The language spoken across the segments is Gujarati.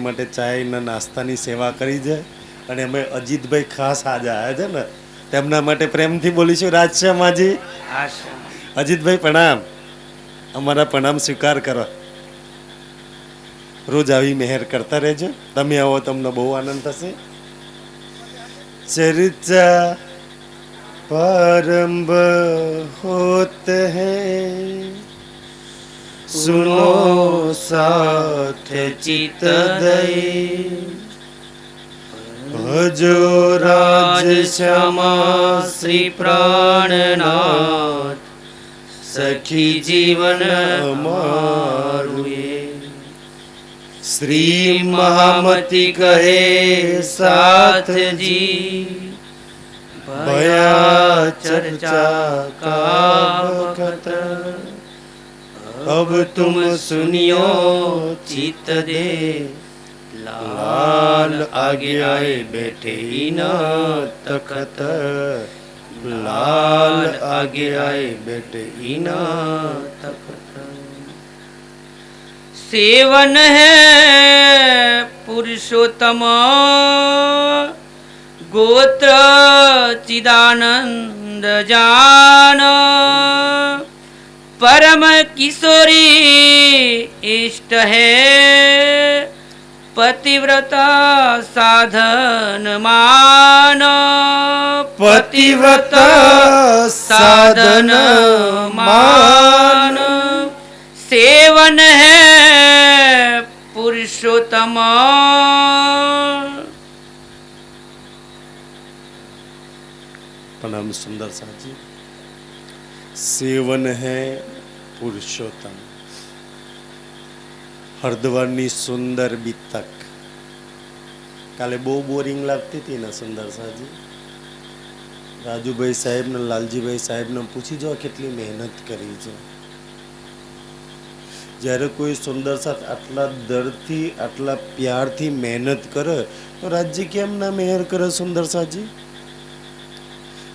માટે ચાય ને નાસ્તાની સેવા કરી છે. અને અમે અજીતભાઈ ખાસ આજે આવ્યા છે ને તેમના માટે પ્રેમથી બોલીશું રાજશ્યામાજી. અજીતભાઈ પ્રણામ. અમારા પ્રણામ સ્વીકાર કરો. રોજ આવી મહેર કરતા રહેજો. તમે આવો તમને બહુ આનંદ થશે. चर्चा प्रारंभ होत है, सुनो साथ चित दई, भजो राज श्यामा श्री प्राणनाथ, सखी जीवन मारुए. श्री महामती कहे साथजी, भया चर्चा का वक्त, अब तुम सुनियो चित दे, लाल आगे आए बैठे ही न तखत, लाल आगे आए बैठे ही न तखत. सेवन है पुरुषोत्तम, गोत्र चिदानंद जान, परम किशोरी इष्ट है, पतिव्रता साधन मान, पतिव्रता साधन मान. सेवन है पुरुषोत्तम. प्रणाम सुंदर साजी. सेवन है पुरुषोत्तम. हरिद्वाરની સુંદર બીતક કાલે બહુ બોરિંગ લાગતી હતી ને સુંદર સાજી. રાજુભાઈ સાહેબ ને લાલજીભાઈ સાહેબ ને પૂછી જો કેટલી મહેનત કરી છે. જ્યારે કોઈ સુંદર સાથ આટલા દર્દથી આટલા પ્યારથી મહેનત કરે તો રાજજી કેમ ના મહેર કરે સુંદર સાજી.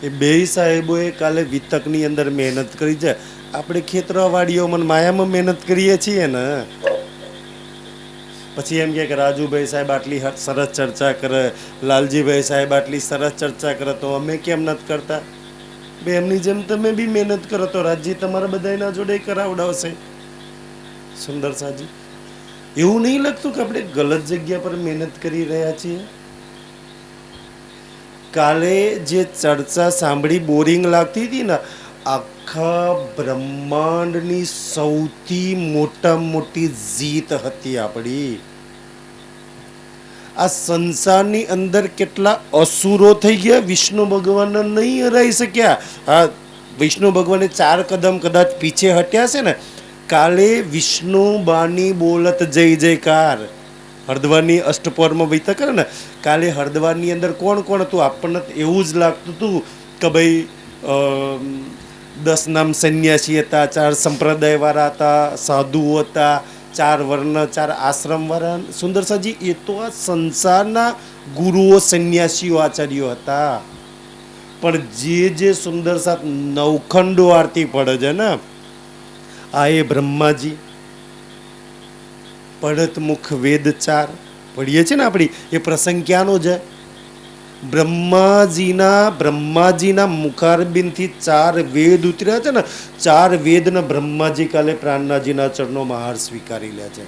એ બે સાહેબોએ કાલે વિતકની અંદર મહેનત કરી છે. આપણે ખેતરવાડીઓમાં માયામાં મહેનત કરીએ છીએ ને. પછી એમ કે રાજુભાઈ સાહેબ આટલી સરસ ચર્ચા કરે, લાલજીભાઈ સાહેબ આટલી સરસ ચર્ચા કરે તો અમે કેમ નથી કરતા. બે એમની જેમ તમે બી મહેનત કરો તો રાજજી તમારા બધાના જોડે કરાવડાવશે. સુંદર સાજી, એવું નહીં લાગતું કે આપણે ગલત જગ્યા પર મહેનત કરી રહ્યા છીએ. કાલે જે ચર્ચા સાંભળી બોરિંગ લાગતી હતી ને, આખા બ્રહ્માંડની સૌથી મોટી જીત હતી આપણી. આ સંસારની અંદર કેટલા અસુરો થઈ ગયા, વિષ્ણુ ભગવાનને નહીં હરાઈ શક્યા. આ વિષ્ણુ ભગવાને 4 કદમ કદાચ પીછે હટ્યા છે ને. કાલે વિષ્ણુ બાની બોલત જય જયકાર. હરિદ્વારની અષ્ટપોરમાં વિતક કરે ને, કાલે હરિદ્વારની અંદર કોણ કોણ હતું આપણને એવું જ લાગતું હતું કે ભાઈ 10 નામ સંન્યાસી હતા, 4 સંપ્રદાય વાળા હતા, સાધુઓ હતા, 4 વર્ણ 4 આશ્રમ વાળા. સુંદર સાજી, એ તો આ સંસારના ગુરુઓ સંન્યાસીઓ આચાર્યો હતા. પણ જે સુંદર સાથ નવખંડો આરતી પડે છે ને, આ એ બ્રહ્માજી પડત મુખ વેદ 4 પઢીએ છે ને આપણી, એ પ્રસંગ ક્યાંનો છે? બ્રહ્માજીના મુખારબિંદથી 4 વેદ ઉતર્યા છે ને. 4 વેદને બ્રહ્માજી કાલે પ્રાણનાજીના ચરણોમાં હાર સ્વીકારી લે છે.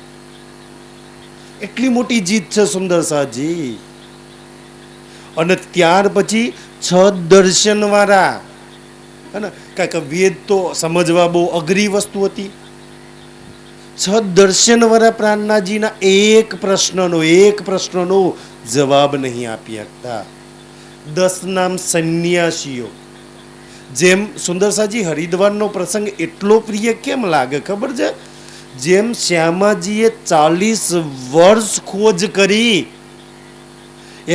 એટલી મોટી જીત છે સુંદર સાજી. અને ત્યાર પછી 6 દર્શન વાળા હે ને, કારણ કે વેદ તો સમજવા બહુ અઘરી વસ્તુ હતી. 6 દર્શન વાળા પ્રાણનાજીના એક પ્રશ્નનો જવાબ નહીં આપી શકતા. 10 નામ સંન્યાસીઓ. જેમ સુંદર સાજી, હરિદ્વારનો પ્રસંગ એટલો પ્રિય કેમ લાગે ખબર છે? જેમ શ્યામાજીએ 40 વર્ષ ખોજ કરી,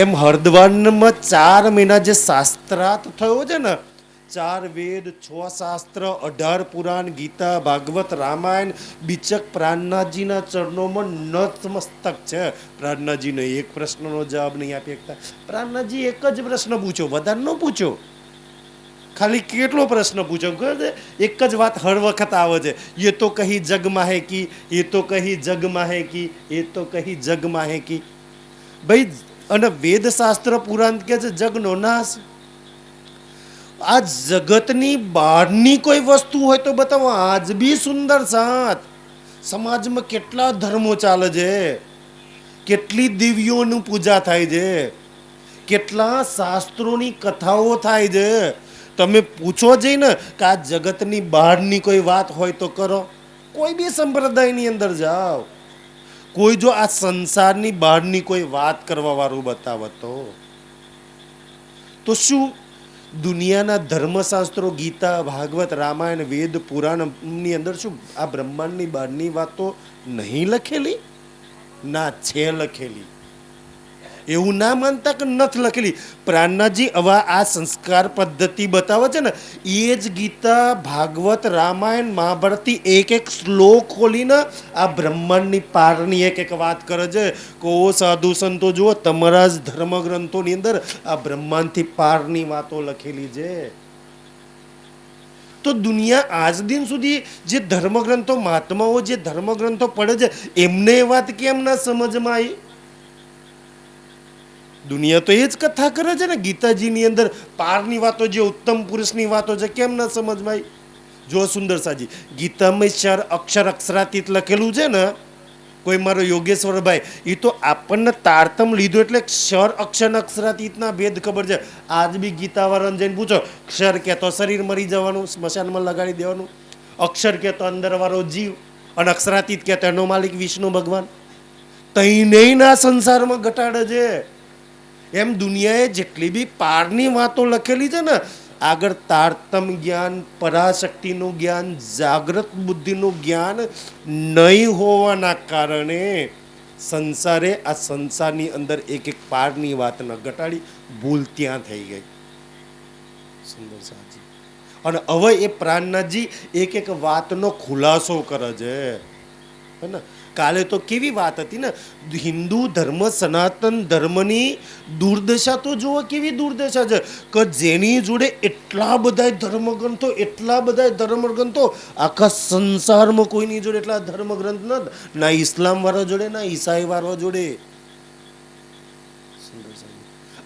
એમ હરિદ્વારમાં 4 મહિના જે શાસ્ત્રાર્થ થયો છે ને, 4 વેદ 6 શાસ્ત્ર 18 પુરાણ, ગીતા, ભાગવત, રામાયણ, બીચક પ્રાણનાથજીના ચરણોમાં નતમસ્તક છે. પ્રાણનાથજીને એક પ્રશ્નનો જવાબ નહીં આપી શકતા. પ્રાણનાથજી એક જ પ્રશ્ન પૂછો, વધારે ન પૂછો. ખાલી કેટલો પ્રશ્ન પૂછો ખબર છે? એક જ વાત હર વખત આવે છે, એ તો કહી જગમાં હે કી, એ તો કહી જગમાં હે કી, એ તો કહી જગમાં હે કી. ભાઈ, અને વેદ શાસ્ત્ર પુરાણ કે છે જગનો નાશ. આ જગતની બહારની કોઈ વસ્તુ હોય તો બતાવો. આજ બી સુંદર સાથ સમાજમાં કેટલા ધર્મો ચાલે છે, કેટલી દિવ્યોનું પૂજા થાય છે, કેટલા શાસ્ત્રોની કથાઓ થાય છે. તમે પૂછો જઈને કે આ જગતની બહારની કોઈ વાત હોય તો કરો. કોઈ બી સંપ્રદાયની અંદર જાઓ, કોઈ જો આ સંસારની બહારની કોઈ વાત કરવા વાળું બતાવે તો શું દુનિયાના ધર્મશાસ્ત્રો, ગીતા, ભાગવત, રામાયણ, વેદ, પુરાણની અંદર શું આ બ્રહ્માંડની બહારની વાતો નહીં લખેલી? ના, છે લખેલી. એવું ના માનતા કે નથી લખેલી. પ્રાણનાથજી હવે આ સંસ્કાર પદ્ધતિ બતાવે છે ને, એ જ ગીતા, ભાગવત, રામાયણ, મહાભારતથી એક એક શ્લોક ખોલીને આ બ્રહ્માંડની પારની એક એક વાત કરે છે. કો સાધુ સંતો જુઓ, તમારા જ ધર્મગ્રંથોની અંદર આ બ્રહ્માંડથી પારની વાતો લખેલી છે. તો દુનિયા આજ દિન સુધી જે ધર્મગ્રંથો, મહાત્માઓ જે ધર્મગ્રંથો પડે છે, એમને એ વાત કેમ ના સમજમાં આવી? દુનિયા તો એ જ કથા કરે છે ને. ગીતાજીની અંદર પારની વાતો, જે ઉત્તમ પુરુષની વાતો છે, કેમ ના સમજમાં આવી? જો સુંદર સાજી, ગીતામાં અક્ષર અક્ષરાતીત લખેલું છે ને. કોઈ મારો યોગેશ્વરભાઈ, એ તો આપણને તારતમ લીધો એટલે ક્ષર અક્ષર અક્ષરાતીતના ભેદ ખબર છે. આજ બી ગીતાવાળાને જઈને પૂછો, ક્ષર કહેતો શરીર મરી જવાનું, સ્મશાનમાં લગાડી દેવાનું. અક્ષર કહેતો અંદરવાળો જીવ, અને અક્ષરાતીત કહેતો એનો માલિક વિષ્ણુ ભગવાન. તૈનેયના સંસારમાં ઘટાડે છે. એમ દુનિયાએ જેટલી બી પારની વાતો લખેલી છે ને, આગળ તારતમ જ્ઞાન, પરાશક્તિનું જ્ઞાન, જાગ્રત બુદ્ધિનું જ્ઞાન નહીં હોવાના કારણે સંસારે આ સંસારની અંદર એક એક પારની વાત ન ઘટાડી. ભૂલ ત્યાં થઈ ગઈ. સુંદર સાજી. અને હવે એ પ્રાણનાથજી એક એક વાતનો ખુલાસો કરે છે, હે ને. કાલે તો કેવી વાત હતી ને, હિન્દુ ધર્મ, સનાતન ધર્મની દુર્દશા તો જુઓ, કેવી દુર્દશા છે કે જેની જોડે એટલા બધા ધર્મગ્રંથો, એટલા બધા ધર્મગ્રંથો, આખા સંસારમાં કોઈની જોડે એટલા ધર્મગ્રંથ નથી. ના ઇસ્લામ વાળા જોડે, ના ઈસાઈ વાળા જોડે.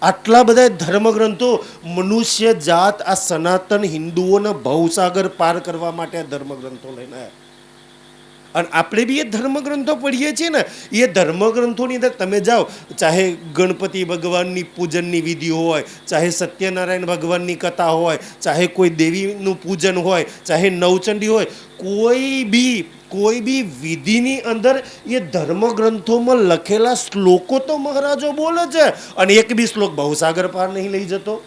આટલા બધા ધર્મગ્રંથો. મનુષ્ય જાત આ સનાતન હિન્દુઓને ભવસાગર પાર કરવા માટે આ ધર્મગ્રંથો લઈને આવ્યા. અને આપણે બી એ ધર્મગ્રંથો પઢીએ છીએ ને. એ ધર્મગ્રંથોની અંદર તમે જાઓ, ચાહે ગણપતિ ભગવાનની પૂજનની વિધિ હોય, ચાહે સત્યનારાયણ ભગવાનની કથા હોય, ચાહે કોઈ દેવીનું પૂજન હોય, ચાહે નવચંડી હોય, કોઈ બી વિધિની અંદર એ ધર્મગ્રંથોમાં લખેલા શ્લોકો તો મહારાજો બોલે છે, અને એક બી શ્લોક ભવસાગર પાર નહીં લઈ જતો.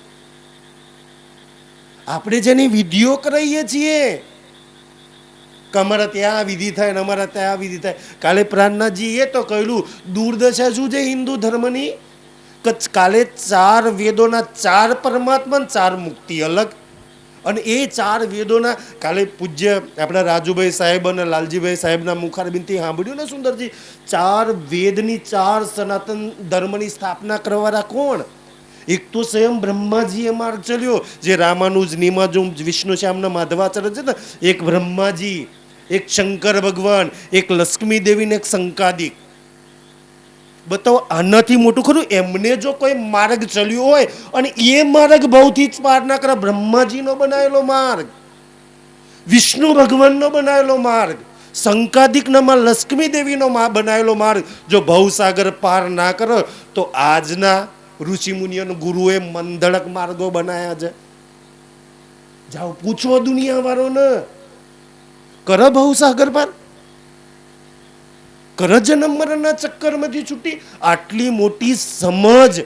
આપણે જેની વિધિઓ કરાવીએ છીએ કે અમારા ત્યાં આ વિધિ થાય ને અમારા ત્યાં આ વિધિ થાય. કાલે પ્રાણનાથજી એ તો કહેલું, દુર્દશા શું છે હિન્દુ ધર્મની? કાલે 4 વેદોના 4 પરમાત્મા, 4 મુક્તિ અલગ. અને એ 4 વેદોના કાલે પૂજ્ય આપણા રાજુભાઈ સાહેબ અને લાલજીભાઈ સાહેબના મુખારબિનથી સાંભળ્યું ને સુંદરજી, 4 વેદની 4 સનાતન ધર્મની સ્થાપના કરવાના કોણ? એક તો સ્વયં બ્રહ્માજીએ માર્ગ ચલ્યો, જે રામાનુજ, નિમાજુમ, વિષ્ણુ શ્યામના માધવાચાર્ય છે ને. એક બ્રહ્માજી, એક શંકર ભગવાન, એક લક્ષ્મી દેવી ને એક શંકાદિક. બતાવો, આનાથી મોટું ખરું? એમને જો કોઈ માર્ગ ચલ્યો હોય અને એ માર્ગ ભવથી જ પાર ના કરે, બ્રહ્માજીનો બનાવેલો માર્ગ, વિષ્ણુ ભગવાનનો બનાવેલો માર્ગ, શંકાદિકનામાં લક્ષ્મી દેવીનો બનાવેલો માર્ગ જો ભવસાગર પાર ના કરો, તો આજના ઋષિ મુનિઓના ગુરુએ મંધળક માર્ગો બનાવ્યા છે. જાઓ પૂછો દુનિયા વાળોને, કર ભવસાગર પાર, કર જન્મ મરણના ચક્કરમાંથી છૂટી. આટલી મોટી સમજ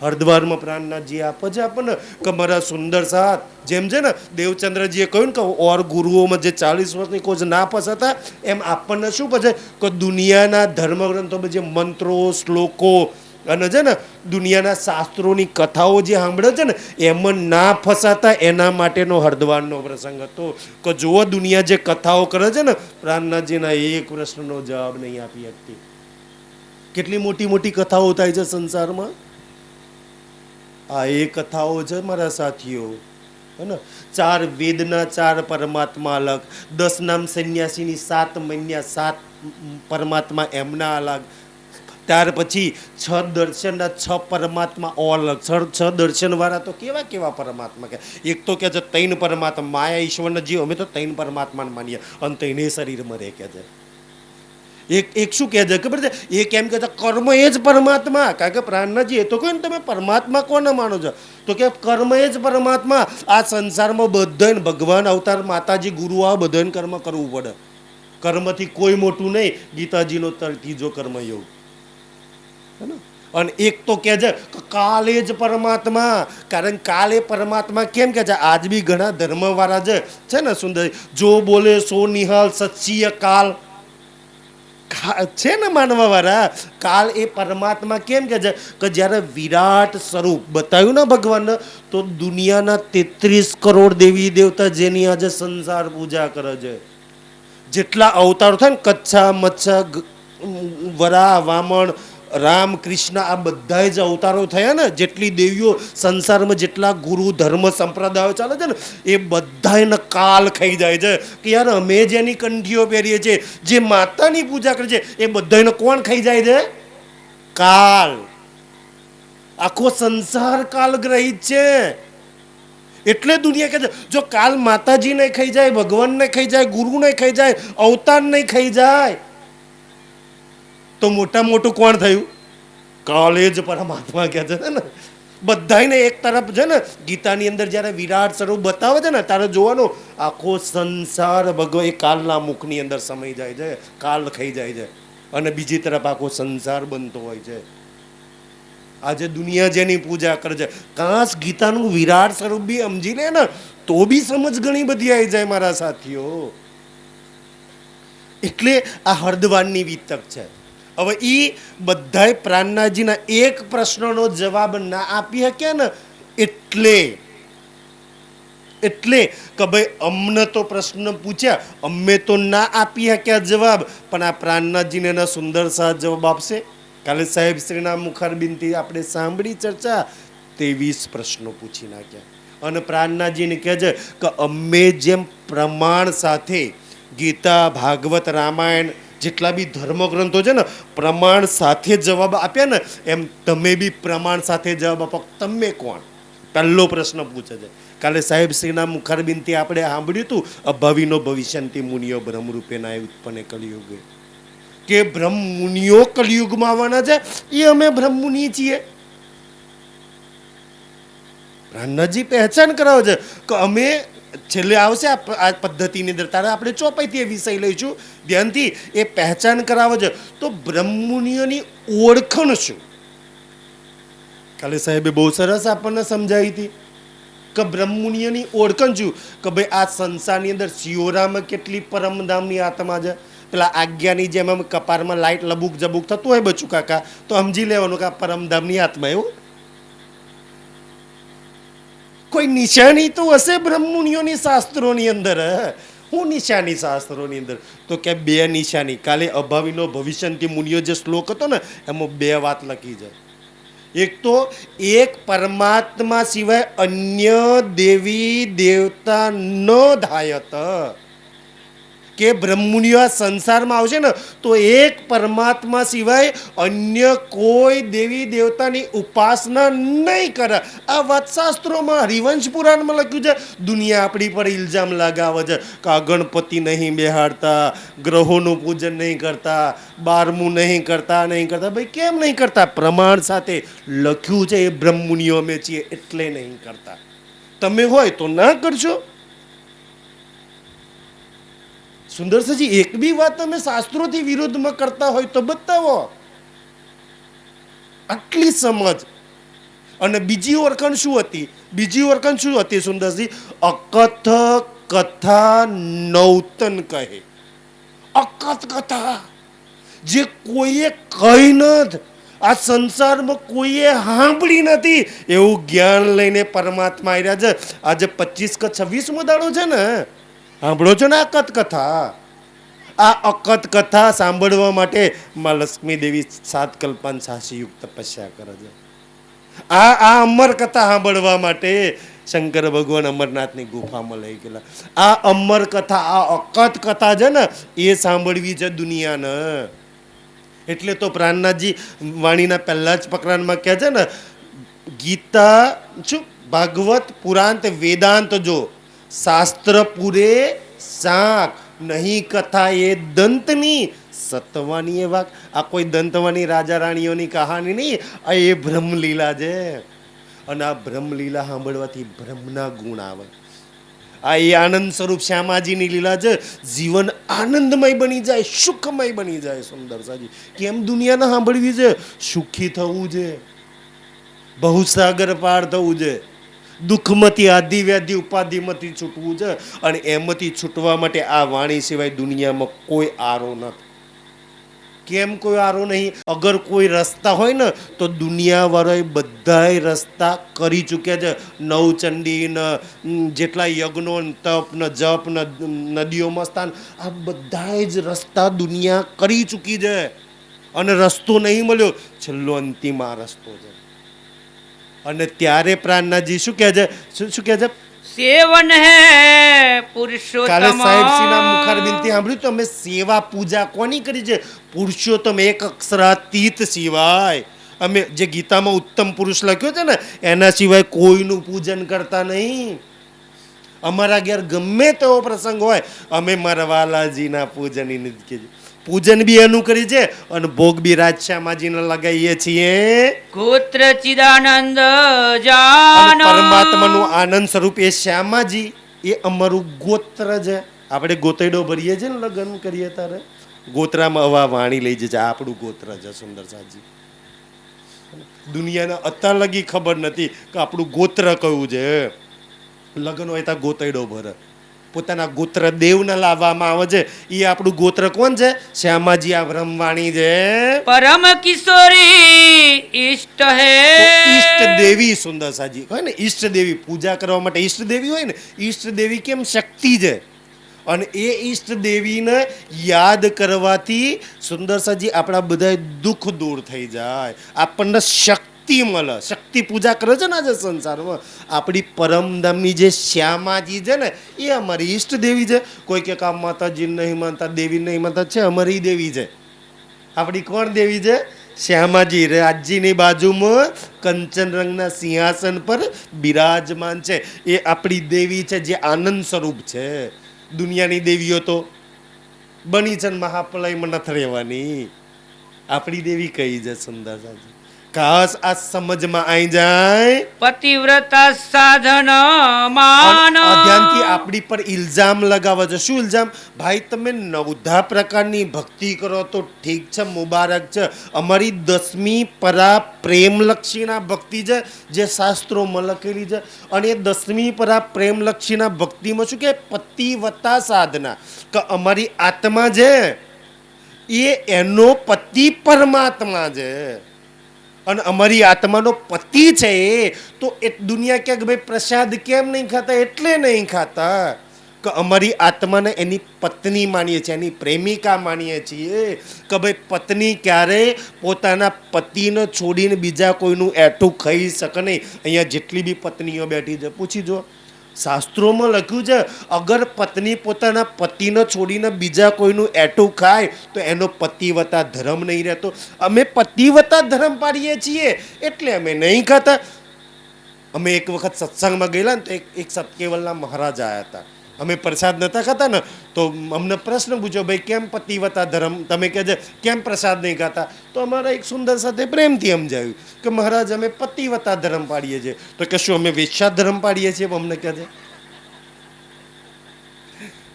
હરદ્વારમાં પ્રાણનાથજી આપે છે આપણને કે મારા સુંદર સાથ. જેમ છે ને દેવચંદ્રજીએ કહ્યું ને કે ઓર ગુરુઓમાં જે 40 વર્ષની કોચ ના હતા, એમ આપણને શું પછી કે દુનિયાના ધર્મગ્રંથોમાં જે મંત્રો, શ્લોકો અને છે ને દુનિયાના શાસ્ત્રોની કથાઓ જે સાંભળે છે ને, એમાં ના ફસાતા એના માટેનો હરદ્વારનો પ્રસંગ હતો. કે જુઓ દુનિયા જે કથાઓ કરે છે ને, પ્રાણનાથજીના એક પ્રશ્નનો જવાબ નહીં આપી શકતી. કેટલી મોટી મોટી કથાઓ થાય છે સંસારમાં. આ એ કથાઓ છે મારા સાથીઓ, હે ને? 4 વેદના 4 પરમાત્મા અલગ, 10 નામ સંન્યાસીની 7 મહિના 7 પરમાત્મા એમના અલગ. ત્યાર પછી 6 દર્શનના 6 પરમાત્મા અલગ. 6 દર્શન વાળા તો કેવા કેવા પરમાત્મા કે એક તો કે છે 3 પરમાત્મા માયા ઈશ્વરના જીવ, અમે તો 3 પરમાત્માને માનીએ અને 3 શરીરમાં રહે કે છે. એક શું કહે છે ખબર છે? એક એમ કહે છે કર્મ એ જ પરમાત્મા. કારણ કે પ્રાણનાજી એ તો કહ્યું ને તમે પરમાત્મા કોને માનો છો? તો કે કર્મ એ જ પરમાત્મા. આ સંસારમાં બધાને ભગવાન અવતાર માતાજી ગુરુ આ બધાને કર્મ કરવું પડે. કર્મથી કોઈ મોટું નહીં. ગીતાજીનો ત્રીજો કર્મયોગ. હે ને? અને એક તો કહે છે કાલ એ જ પરમાત્મા. કારણ કાલ એ પરમાત્મા કેમ કે છે? આજ બી ઘણા ધર્મવાળા છે ને સુંદર, જો બોલે સો નિહાલ સચ્ચીય કાલ છે ને માનવા વાળા. કાલ એ પરમાત્મા કેમ કે છે કે જ્યારે વિરાટ સ્વરૂપ બતાવ્યું ને ભગવાન, તો દુનિયાના 33 કરોડ દેવી દેવતા જેની આજે સંસાર પૂજા કરે છે, જેટલા અવતારો થાય ને કચ્છા મચ્છા વરા વામણ રામ કૃષ્ણ આ બધા જ અવતારો થયા ને, જેટલી દેવીઓ સંસારમાં જેટલા ગુરુ ધર્મ સંપ્રદાયો ચાલે છે ને, એ બધાને કાલ ખાઈ જાય છે. કે યાર અમે જેની કંઠીઓ પહેરીએ છીએ, જે માતાની પૂજા કરે છે, એ બધાને કોણ ખાઈ જાય છે? કાલ. આખો સંસાર કાલગ્રહિત છે. એટલે દુનિયા કહે છે જો કાલ માતાજી નહીં ખાઈ જાય, ભગવાન ને ખાઈ જાય, ગુરુ નહીં ખાઈ જાય, અવતાર નહીં ખાઈ જાય, તો મોટા મોટું કોણ થયું? કાલે જ પરમાત્મા કહે છે ને. બધાને એક તરફ છે ને ગીતાની અંદર જ્યારે વિરાટ સ્વરૂપ બતાવે છે ને, ત્યારે જોવાનો આખો સંસાર ભગવાન એ કાલના મુખની અંદર સમાઈ જાય છે, કાલ ખાઈ જાય છે, અને બીજી તરફ આખો સંસાર બનતો હોય છે. આજે દુનિયા જેની પૂજા કરે છે, કાશ ગીતાનું વિરાટ સ્વરૂપ બી સમજી લે ને, તો બી સમજ ઘણી બધી આવી જાય મારા સાથીઓ. એટલે આ હર્દવાનની વિતક છે. હવે એ બધાય પ્રાણનાજીના એક પ્રશ્નનો જવાબ ના આપી શક્યા ને, એટલે કે ભાઈ અમને તો પ્રશ્ન પૂછ્યા, અમે તો ના આપી શક્યા જવાબ, પણ આ પ્રાણનાજીને એના સુંદર સા જવાબ આપશે. કાલે સાહેબ શ્રીના મુખારબિનથી આપણે સાંભળી ચર્ચા, 23 પ્રશ્નો પૂછી નાખ્યા. અને પ્રાણનાજીને કહે છે કે અમે જેમ પ્રમાણ સાથે ગીતા ભાગવત રામાયણ જેટલા બી ધર્મગ્રંથો છે ને પ્રમાણ સાથે જવાબ આપ્યા ને, એમ તમે બી પ્રમાણ સાથે જવાબ આપો. તમે કોણ? પહેલો પ્રશ્ન પૂછે છે. કાલે સાહેબ શ્રીના મુખારબિનથી આપણે સાંભળ્યું હતું, અભાવીનો ભવિષ્યંતિ મુનિઓ બ્રહ્મરૂપે ના ઉત્પન્ન કલિયુગે, કે બ્રહ્મ મુનિઓ કલિયુગમાં આવવાના છે. એ અમે બ્રહ્મમુનિ છીએ. પ્રાણનાથજી પહેચાન કરાવે છે કે અમે છેલ્લે આવશે આ પદ્ધતિની અંદર, તારે આપણે ચોપાઈથી એ વિષય લઈશું ધ્યાનથી. એ પહેચાન કરાવે છે. તો બ્રહ્મમુનિઓની ઓળખણ શું? કાલે સાહેબે બહુ સરસ આપણને સમજાવી હતી કે બ્રહ્મમુનિઓની ઓળખણ શું. કે ભાઈ આ સંસારની અંદર શિયોરામાં કેટલી પરમધામની આત્મા છે. પેલા આજ્ઞાની જેમ આમ કપારમાં લાઈટ લબુક જબુક થતું હોય બચુ કાકા, તો સમજી લેવાનું કે આ પરમધામની આત્મા. એવું કોઈ નિશાની તો હશે બ્રહ્મમુનિઓની શાસ્ત્રોની અંદર. હું નિશાની શાસ્ત્રોની અંદર? તો કે 2 નિશાની. કાલે અભાવીનો ભવિષ્યંતિ મુનિઓ જે શ્લોક હતો ને, એમાં 2 વાત લખી છે. એક તો એક પરમાત્મા સિવાય અન્ય દેવી દેવતા ન ધાયત, કે બ્રહ્મમુનિઓ આ સંસારમાં આવશે ને તો એક પરમાત્મા સિવાય અન્ય કોઈ દેવી દેવતાની ઉપાસના નહીં કરે. આ વાત શાસ્ત્રોમાં હરિવંશ પુરાણમાં લખ્યું છે. દુનિયા આપણી પર ઇલ્ઝામ લગાવે છે કે આ ગણપતિ નહીં બેહાડતા, ગ્રહોનું પૂજન નહીં કરતા, 12મું નહીં કરતા. ભાઈ કેમ નહીં કરતા? પ્રમાણ સાથે લખ્યું છે. એ બ્રહ્મમુનિઓ અમે છીએ એટલે નહીં કરતા. તમે હોય તો ના કરશો. સુંદરસજી એક બી વાત તમે શાસ્ત્રોથી વિરોધમાં કરતા હોય તો બતાવો. આટલી સમજ. અને બીજી ઓળખાણ શું હતી? બીજી ઓળખાણ શું હતી સુંદરજી? અકથ કથા નૌતન કહે. અકથ કથા જે કોઈએ કહી નથી, આ સંસારમાં કોઈએ સાંભળી નથી, એવું જ્ઞાન લઈને પરમાત્મા આવ્યા છે. આજે 25 કે 26મો દાડો છે ને, સાંભળો છો ને અકથ કથા? આ અકથ કથા સાંભળવા માટે માં લક્ષ્મી દેવી 7 કલ્પાન સાસી યુગ તપસ્યા કરે છે. આ અમર કથા સાંભળવા માટે શંકર ભગવાન અમરનાથની ગુફામાં લઈ ગયેલા. આ અમર કથા, આ અકથ કથા છે ને, એ સાંભળવી છે દુનિયાને. એટલે તો પ્રાણનાથજી વાણીના પહેલા જ પ્રકરણમાં કહે છે ને, ગીતા શું ભાગવત પુરાણ વેદાંત જો શાસ્ત્ર પૂરે શાક નહીં કથા એ દંતની સતવાની એ વાક. આ કોઈ દંતવાની રાજા રાણીઓની કહાની નહીં, આ એ બ્રહ્મલીલા છે. અને આ બ્રહ્મલીલા સાંભળવાથી બ્રહ્મના ગુણ આવે. આ એ આનંદ સ્વરૂપ શ્યામાજીની લીલા છે. જીવન આનંદમય બની જાય, સુખમય બની જાય. સુંદર સાજી કેમ દુનિયાને સાંભળવી છે? સુખી થવું છે, બહુસાગર પાર થવું છે, દુઃખમાંથી આધિ વ્યાધિ ઉપાધિમાંથી છૂટવું છે. અને એમાંથી છૂટવા માટે આ વાણી સિવાય દુનિયામાં કોઈ આરો નથી. કેમ કોઈ આરો નહીં? અગર કોઈ રસ્તા હોય ને તો દુનિયાવાળાએ બધાય રસ્તા કરી ચૂક્યા છે. નવચંડી ને જેટલા યજ્ઞો ને તપ ને જપ ને નદીઓમાં સ્થાન, આ બધાય જ રસ્તા દુનિયા કરી ચૂકી છે. અને રસ્તો નહીં મળ્યો, છેલ્લો અંતિમ આ રસ્તો છે. અને ત્યારે પ્રાણનાથજી શું કહે છે? શું કહે છે? સેવન હે કાલે પુરુષોત્તમ સાહેબશ્રીના મુખારબિંદથી સાંભળ્યું તો અમે સેવા પૂજા કોની કરી છે? પુરુષોત્તમ એક અક્ષરાતીત સિવાય. અમે જે ગીતામાં ઉત્તમ પુરુષ લખ્યો છે ને, એના સિવાય કોઈનું પૂજન કરતા નહીં. અમારા ઘેર ગમે તેવો પ્રસંગ હોય, અમે મારા વાલાજીના પૂજનની નથી કીધું. પૂજન બી એનું કરી છે અને ભોગ બી રાજશ્યામાજીને લગાવીએ છીએ. ગોત્ર ચિદાનંદ અને જાન પરમાત્માનું આનંદ સ્વરૂપ એ શ્યામાજી, એ અમારું ગોત્ર છે. આપણે ગોતેડો ભરીએ છીએ ને લગ્ન કરીએ ત્યારે, ગોત્રામાં હવા વાણી લઈ જાય છે. આ આપણું ગોત્ર છે. સુંદર સાજી દુનિયાને અત્યાર લગી ખબર નથી કે આપણું ગોત્ર કયું છે. લગ્ન હોય ત્યાં ગોતેડો ભરે, પોતાના ગોત્ર દેવને લાવવામાં આવે છે. એ આપણું ગોત્ર કોણ છે? શ્યામાજી આ બ્રહ્મવાણી છે. પરમ કિશોરી ઈષ્ટ હે ઈષ્ટ દેવી. સુંદર સાજી હોય ને, ઈષ્ટ દેવી પૂજા કરવા માટે ઈષ્ટ દેવી હોય ને, ઈષ્ટ દેવી કેમ શક્તિ છે. અને એ ઈષ્ટ દેવીને યાદ કરવાથી સુંદર સાજી આપણા બધા દુઃખ દૂર થઈ જાય, આપણને શક્તિ મળે. શક્તિ પૂજા કરે છે ને આજે સંસારમાં. આપણી પરમધામની જે શ્યામાજી છે ને, એ અમારી ઈષ્ટ દેવી છે. કોઈ કે કામ માતાજી નહીં માનતા, દેવી નહીં માનતા, છે અમારી દેવી છે. આપણી કોણ દેવી છે? શ્યામાજી. રાજજીની બાજુમાં કંચન રંગના સિંહાસન પર બિરાજમાન છે. એ આપણી દેવી છે, જે આનંદ સ્વરૂપ છે. દુનિયાની દેવીઓ તો બની છે મહાપ્રલયમાં નથી રહેવાની. આપણી દેવી કઈ છે? સુંદર સાજી ખાસ આ સમજમાં આવી જાય. પતિવ્રતા સાધન માન ધ્યાનથી આપણી પર ઇલ્ઝામ લગાવે છે. શું ઇલ્ઝામ? ભાઈ તમે 9 પ્રકારની ભક્તિ કરો તો ઠીક છે, મુબારક છે. અમારી 10મી પરા પ્રેમલક્ષીના ભક્તિ છે, જે શાસ્ત્રોમાં લખેલી છે. અને એ 10મી પરા પ્રેમલક્ષીના ભક્તિમાં શું કે પતિવતા સાધના, કે અમારી આત્મા છે એ એનો પતિ પરમાત્મા છે. અને અમારી આત્માનો પતિ છે એ તો એ દુનિયા ક્યાંક ભાઈ પ્રસાદ કેમ નહીં ખાતા? એટલે નહીં ખાતા કે અમારી આત્માને એની પત્ની માનીએ છીએ, એની પ્રેમિકા માનીએ છીએ. કે ભાઈ પત્ની ક્યારેય પોતાના પતિને છોડીને બીજા કોઈનું એઠું ખાઈ શકે નહીં. અહીંયા જેટલી બી પત્નીઓ બેઠી છે પૂછી જો, શાસ્ત્રોમાં લખ્યું છે અગર પત્ની પોતાના પતિને છોડીને બીજા કોઈનું એઠું ખાય તો એનો પતિવતા ધર્મ નહીં રહેતો. અમે પતિવતા ધર્મ પાડીએ છીએ એટલે અમે નહીં ખાતા. અમે એક વખત સત્સંગમાં ગયેલા ને તો એક સતકેવલના મહારાજ આવ્યા હતા. અમે પ્રસાદ નહોતા ખાતા ને તો અમને પ્રશ્ન પૂછ્યો, ભાઈ કેમ પતિવતા ધર્મ તમે કહે છે, કેમ પ્રસાદ નહીં ખાતા? તો અમારા એક સુંદર સાથે પ્રેમથી સમજાવ્યું કે મહારાજ અમે પતિવતા ધર્મ પાડીએ છીએ. તો કશું અમે વેશ્યા ધર્મ પાડીએ છીએ? અમને કહે છે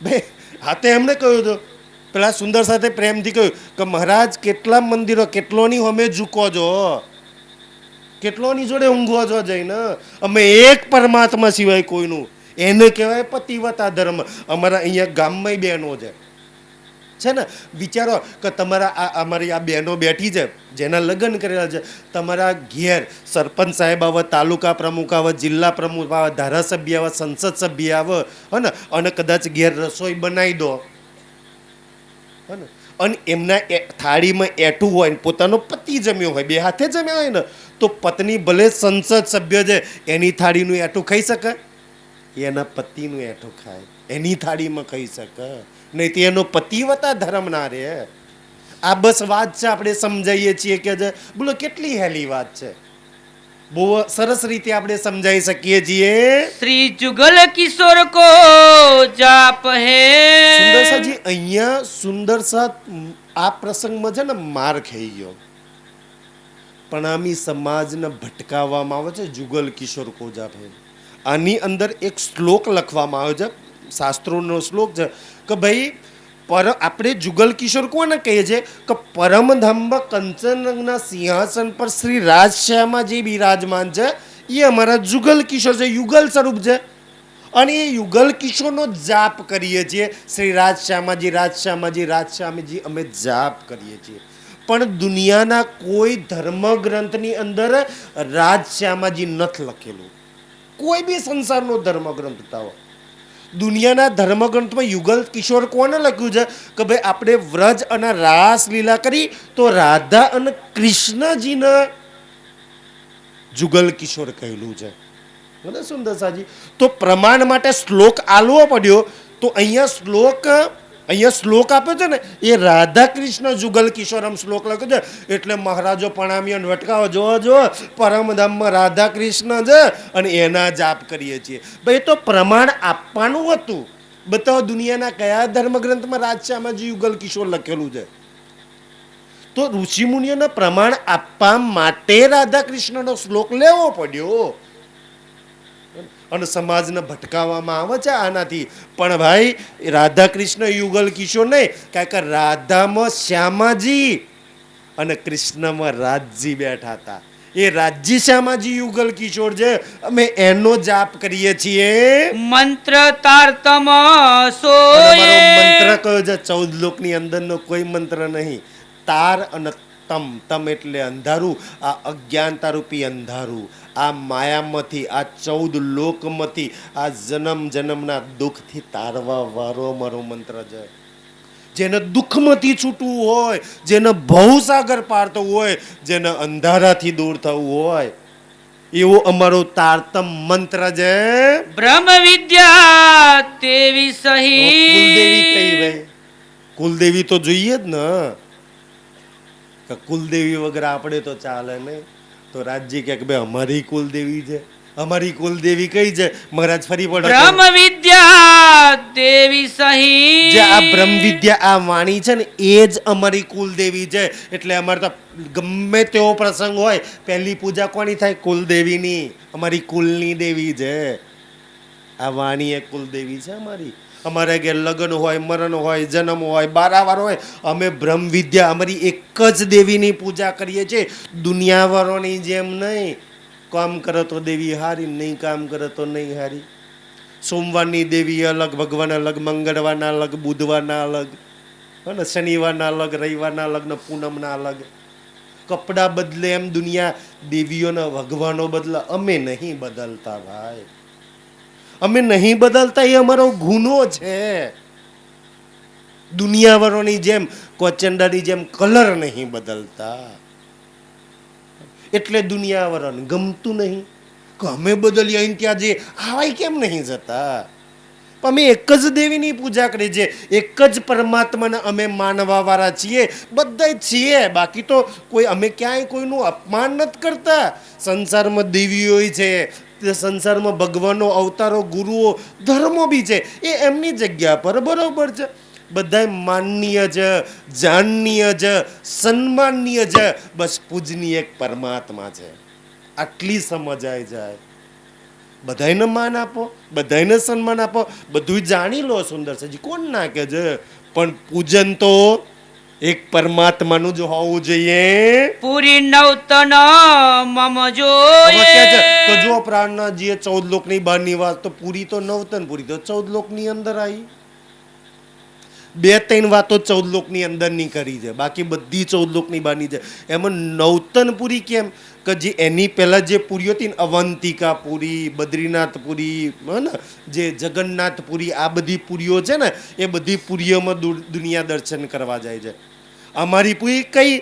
ભાઈ. હાથે એમણે કહ્યું હતું, પેલા સુંદર સાથે પ્રેમથી કહ્યું કે મહારાજ કેટલા મંદિરો, કેટલોની અમે ઝૂકો છો, કેટલોની જોડે ઊંઘો છો જઈને? અમે એક પરમાત્મા સિવાય કોઈનું, એને કહેવાય પતિવતા ધર્મ. અમારા અહીંયા ગામમાં બહેનો છે ને, વિચારો કે તમારા અમારી આ બહેનો બેઠી છે જેના લગ્ન કરેલા છે, તમારા ઘેર સરપંચ સાહેબ આવે, તાલુકા પ્રમુખ આવે, જિલ્લા પ્રમુખ આવે, ધારાસભ્ય આવે, સંસદ સભ્ય આવે, હે ને, અને કદાચ ઘેર રસોઈ બનાવી દો, હે ને, અને એમના થાળીમાં એઠું હોય ને પોતાનો પતિ જમ્યો હોય, બે હાથે જમ્યા હોય ને, તો પત્ની ભલે સંસદ સભ્ય છે, એની થાળીનું એઠું ખાઈ શકે? એના પતિનું એઠું ખાય, એની થાળીમાં ખાઈ શકે, નહીં તો એનો પતિવતા ધર્મ ના રહે. આ બસ વાત છે, આપણે સમજાવીએ છીએ કે બોલો કેટલી હેલી વાત છે, બહુ સરસ રીતે આપણે સમજાવી શકીએ છીએ. श्री जुगल किशोर को जाप સુંદર है સાજી અહીંયા સુંદર સા આ પ્રસંગમાં છે ને માર ખાઈ ગયો, પણ આમી સમાજને ભટકાવવામાં આવે છે. જુગલ કિશોર કોજાપ હે, આની અંદર એક શ્લોક લખવામાં આવ્યો છે, શાસ્ત્રોનો શ્લોક છે કે ભાઈ આપણે જુગલ કિશોર કોને કહીએ છીએ કે પરમધામ કંચનના સિંહાસન પર શ્રી રાજશ્યામાજી બિરાજમાન છે, એ અમારા જુગલ કિશોર છે, યુગલ સ્વરૂપ છે. અને એ યુગલ કિશોરનો જાપ કરીએ છીએ. શ્રી રાજશ્યામાજી રાજશ્યામાજી રાજશ્યામાજી અમે જાપ કરીએ છીએ. પણ દુનિયાના કોઈ ધર્મગ્રંથની અંદર રાજશ્યામાજી નથી લખેલું. કોઈ બી સંસારનો ધર્મગ્રંથ બતાવો, દુનિયાના ધર્મગ્રંથમાં યુગલ કિશોર કોને લખ્યું છે કે ભાઈ આપણે વ્રજ અને રાસ લીલા કરી તો રાધા અને કૃષ્ણજીના જુગલ કિશોર કહેલું છે. બરાબર સુંદર સાજી, તો પ્રમાણ માટે શ્લોક આલવો પડ્યો. તો અહીંયા શ્લોક આપ્યો છે ને એ રાધા કૃષ્ણ જુગલ કિશોર આમ શ્લોક લખ્યો છે. એટલે મહારાજો પ્રણામીઓ વટકાવો, જો પરમધામમાં રાધા કૃષ્ણ છે અને એના જાપ કરીએ છીએ. ભાઈ તો પ્રમાણ આપવાનું હતું. બતાવો દુનિયાના કયા ધર્મગ્રંથમાં રાજશ્યામાજી યુગલ કિશોર લખેલું છે? તો ઋષિમુનિઓને પ્રમાણ આપવા માટે રાધા કૃષ્ણનો શ્લોક લેવો પડ્યો અને સમાજને ભટકાવવામાં આવે છે આનાથી. પણ ભાઈ રાધા કૃષ્ણ યુગલ કિશોર નહીં, કારણ કે રાધામાં શ્યામાજી અને કૃષ્ણમાં રાજજી બેઠા હતા. એ રાજજી શ્યામાજી યુગલ કિશોર છે, અમે એનો જાપ કરીએ છીએ. मंत्र तारतम અને सोए અમારો મંત્ર કયો છે? 14 લોકની અંદરનો કોઈ મંત્ર નહીં. તાર અને તમ એટલે અંધારું, આ અજ્ઞાનતા રૂપી અંધારું, આ માયામાંથી, આ 14 લોકમાંથી, આ જન્મ જન્મના દુઃખથી તારવા વાળો મારો મંત્ર છે. જેને દુઃખમાંથી છૂટવું હોય, જેને ભવસાગર પારતો હોય, જેને અંધારાથી દૂર થવું હોય, એવો અમારો તારતમ મંત્ર છે. ब्रह्म विद्या देवी કુલદેવી કઈ सही ભાઈ? કુલદેવી તો જોઈએ જ ને, કે કુલદેવી વગર આપણે તો ચાલે નહીં. તો રાજજી કે ભાઈ અમારી કુલદેવી છે. અમારી કુલદેવી કઈ છે? મહારાજ ફરી પડે ब्रह्म विद्या देवी सही જે આ બ્રહ્મ વિદ્યા આ વાણી છે ને એ જ અમારી કુલદેવી છે. એટલે અમારે તો ગમે તેવો પ્રસંગ હોય પહેલી પૂજા કોની થાય? કુલદેવીની. અમારી કુલની દેવી છે આ વાણી. એ કુલદેવી છે અમારી. અમારે ઘેર લગ્ન હોય, મરણ હોય, જન્મ હોય, બારાવાર હોય, અમે બ્રહ્મ વિદ્યા અમારી એક જ દેવીની પૂજા કરીએ છીએ. દુનિયાવાળોની જેમ નહીં, કામ કરે તો દેવી હારી, નહીં કામ કરે તો નહીં હારી. સોમવારની દેવી અલગ, ભગવાન અલગ, મંગળવારના અલગ, બુધવારના અલગ, અને શનિવારના અલગ, રવિવારના અલગ ને પૂનમના અલગ. કપડાં બદલે એમ દુનિયા દેવીઓના ભગવાનો બદલે, અમે નહીં બદલતા ભાઈ. અમે નહીં બદલતા, એ અમારો ગુનો છે. દુનિયાવાળોની જેમ, કોચંડાની જેમ કલર નહીં બદલતા. એટલે દુનિયાવાળાને ગમતું નહીં કે અમે બદલીએ અહીં ત્યાં જે હાવાય કેમ નહીં જતા. અમે એક જ દેવીની પૂજા કરીએ છીએ, એક જ પરમાત્માને અમે માનવા વાળા છીએ, બધા છીએ. બાકી તો કોઈ અમે ક્યાંય કોઈનું અપમાન નથી કરતા. સંસારમાં દેવીઓ છે, સંસારમાં ભગવાનો, અવતારો, ગુરુઓ, ધર્મો બી છે, એ એમની જગ્યા પર બરોબર છે. બધા માનનીય છે, જાનનીય છે, સન્માનનીય છે. બસ પૂજનીય એક પરમાત્મા છે, આટલી સમજાય જાય. બધાને માન આપો, બધાને સન્માન આપો, બધું જાણી લો. સુંદર છે કોણ ના કે છે, પણ પૂજન તો એક પરમાત્માનું જ હોવું જોઈએ. પૂરી નવતન મમ હવે જોયે કે છે તો જો પ્રાણનાથજીએ 14 લોકની બહારની વાત તો પૂરી તો નવતન પૂરી તો 14 લોકની અંદર આવી. 2-3 વાતો 14 લોકની અંદરની કરી છે, બાકી બધી 14 લોકની બહારની છે. એમાં નવતનપુરી કેમ કે જે એની પહેલા જે પુરીઓ હતી ને, અવંતિકાપુરી, બદ્રીનાથપુરી, ને જે જગન્નાથપુરી, આ બધી પુરીઓ છે ને, એ બધી પુરીઓમાં દુનિયા દર્શન કરવા જાય છે. અમારી પુરી કઈ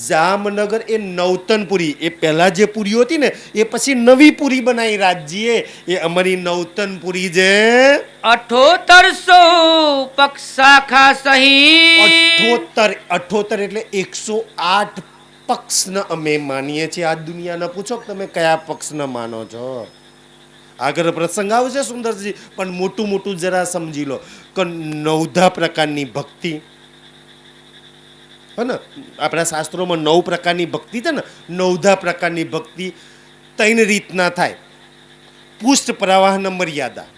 જામનગર એ નવતનપુરી, એ પહેલા જે પુરીઓ હતી ને એ પછી નવી પુરી બનાવી રાજજીએ, એ અમારી નવતનપુરી છે. 7800 પક્ષ શાખા સહિત 78 એટલે 108 પક્ષને અમે માનીએ છીએ. આ દુનિયાને પૂછો કે તમે કયા પક્ષને માનો છો. આગળ પ્રસંગ આવશે સુંદરજી, પણ મોટું મોટું જરા સમજી લો કે 9 પ્રકારની ભક્તિ, હે ને, આપણા શાસ્ત્રોમાં 9 પ્રકારની ભક્તિ છે ને, 9 પ્રકારની ભક્તિ 3 રીતના થાય. પુષ્ટ પ્રવાહના મર્યાદા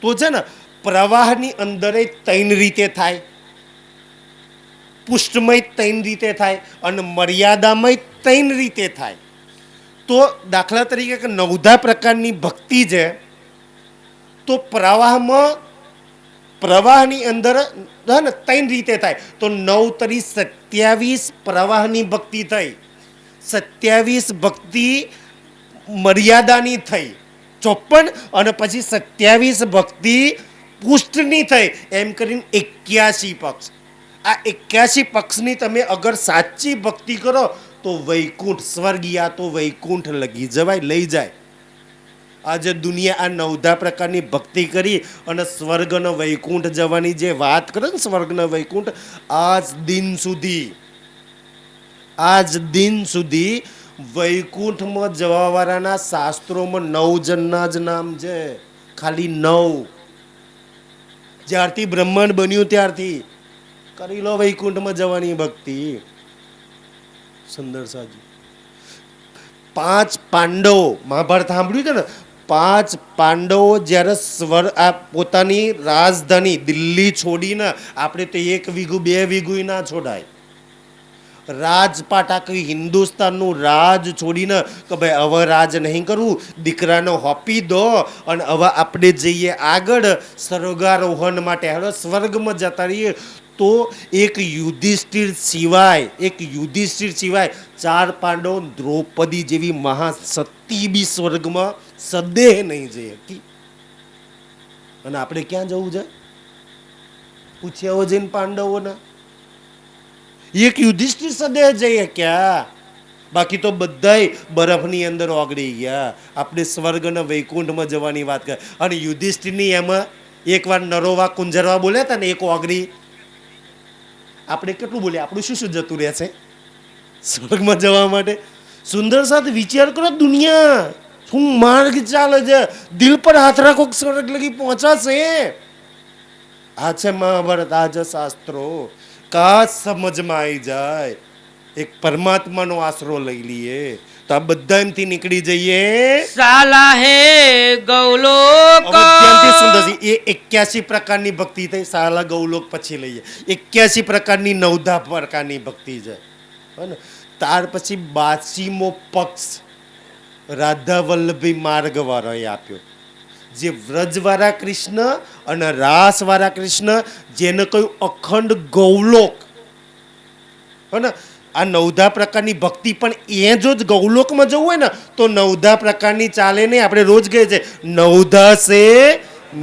તો છે ને, પ્રવાહની અંદર 3 રીતે થાય, પુષ્ટમય 3 રીતે થાય અને મર્યાદામય 3 રીતે થાય. તો દાખલા તરીકે કે 9 પ્રકારની ભક્તિ છે, તો પ્રવાહની અંદર હે ને 3 રીતે થાય. તો 9 તરી 27 પ્રવાહની ભક્તિ થઈ, 27 ભક્તિ મર્યાદાની થઈ 54, અને પછી 27 ભક્તિ પુષ્ટની થઈ, એમ કરીને 81 પક્ષ. આ 81 પક્ષની તમે અગર સાચી ભક્તિ કરો તો વૈકુંઠ, સ્વર્ગિયા તો વૈકુંઠ લગી જવાય, લઈ જાય. આજે દુનિયા આ 9 પ્રકારની ભક્તિ કરી અને સ્વર્ગ અને વૈકુંઠ જવાની જે વાત કરે ને, સ્વર્ગ ને વૈકુંઠ, આજ દિન સુધી વૈકુંઠમાં જવાવાળાના શાસ્ત્રોમાં 9 જણના જ નામ છે, ખાલી 9. જ્યારથી બ્રહ્માંડ બન્યું ત્યારથી કરી લો વૈકુંઠમાં જવાની ભક્તિ. સુંદર સાજી 5 પાંડવો, મહાભારત સાંભળ્યું છે ને, 5 પાંડવો જ્યારે આ પોતાની રાજધાની દિલ્હી છોડીને, આપણે તો 1 વીઘું 2 વીઘું ના છોડાય, રાજપાટ આખી હિન્દુસ્તાનનું રાજ છોડીને કે ભાઈ હવે રાજ નહીં કરવું, દીકરાને હોપી દો અને હવે આપણે જઈએ આગળ સ્વર્ગારોહણ માટે, હવે સ્વર્ગમાં જતા રહીએ. તો એક યુધિષ્ઠિર સિવાય 4 પાંડવો, દ્રૌપદી જેવી મહાસતી બી સ્વર્ગમાં સદેહ નહીં જઈ હતી. અને આપણે ક્યાં જવું છે પૂછ્યા જઈને પાંડવોને? એક યુધિષ્ઠિર સદેહ જઈએ ક્યાં? બાકી તો બધાય બરફની અંદર ઓગળી ગયા. આપણે સ્વર્ગ અને વૈકુંઠમાં જવાની વાત કરે, અને યુધિષ્ઠિરની એમાં એકવાર નરોવા કુંજરવા બોલ્યા હતા ને, એક ઓગળી. આપણે કેટલું બોલીએ, આપણું શું જતું રહેશે સ્વર્ગમાં જવા માટે? સુંદર સાથે વિચાર કરો, દુનિયા શું માર્ગ ચાલે છે, દિલ પર હાથ રાખો, સ્વર્ગ લગી પહોંચાશે. આ છે મહાભારત, આ છે શાસ્ત્રો. કાશ સમજમાં આવી જાય, એક પરમાત્માનો આશરો લઈ લઈએ તો આ બધા એમથી નીકળી જઈએ. સાલા હે ગૌલોક. હવે ધ્યાનથી સુંદરજી, એ 81 પ્રકારની ભક્તિ થઈ. સાલા ગૌલોક પછી લઈએ. 81 પ્રકારની 9 પ્રકારની ભક્તિ છે, હે ને. ત્યાર પછી 82મો પક્ષ રાધા વલ્લભી માર્ગ વાળાએ આપ્યો, જે વ્રજવાળા કૃષ્ણ અને રાસવાળા કૃષ્ણ, જેને કહ્યું અખંડ ગૌલોક, હે ને. આ 9 પ્રકારની ભક્તિ, પણ એ જો ગૌલોકમાં જવું હોય ને તો 9 પ્રકારની ચાલે નહીં. આપણે રોજ કહે છે 9 સે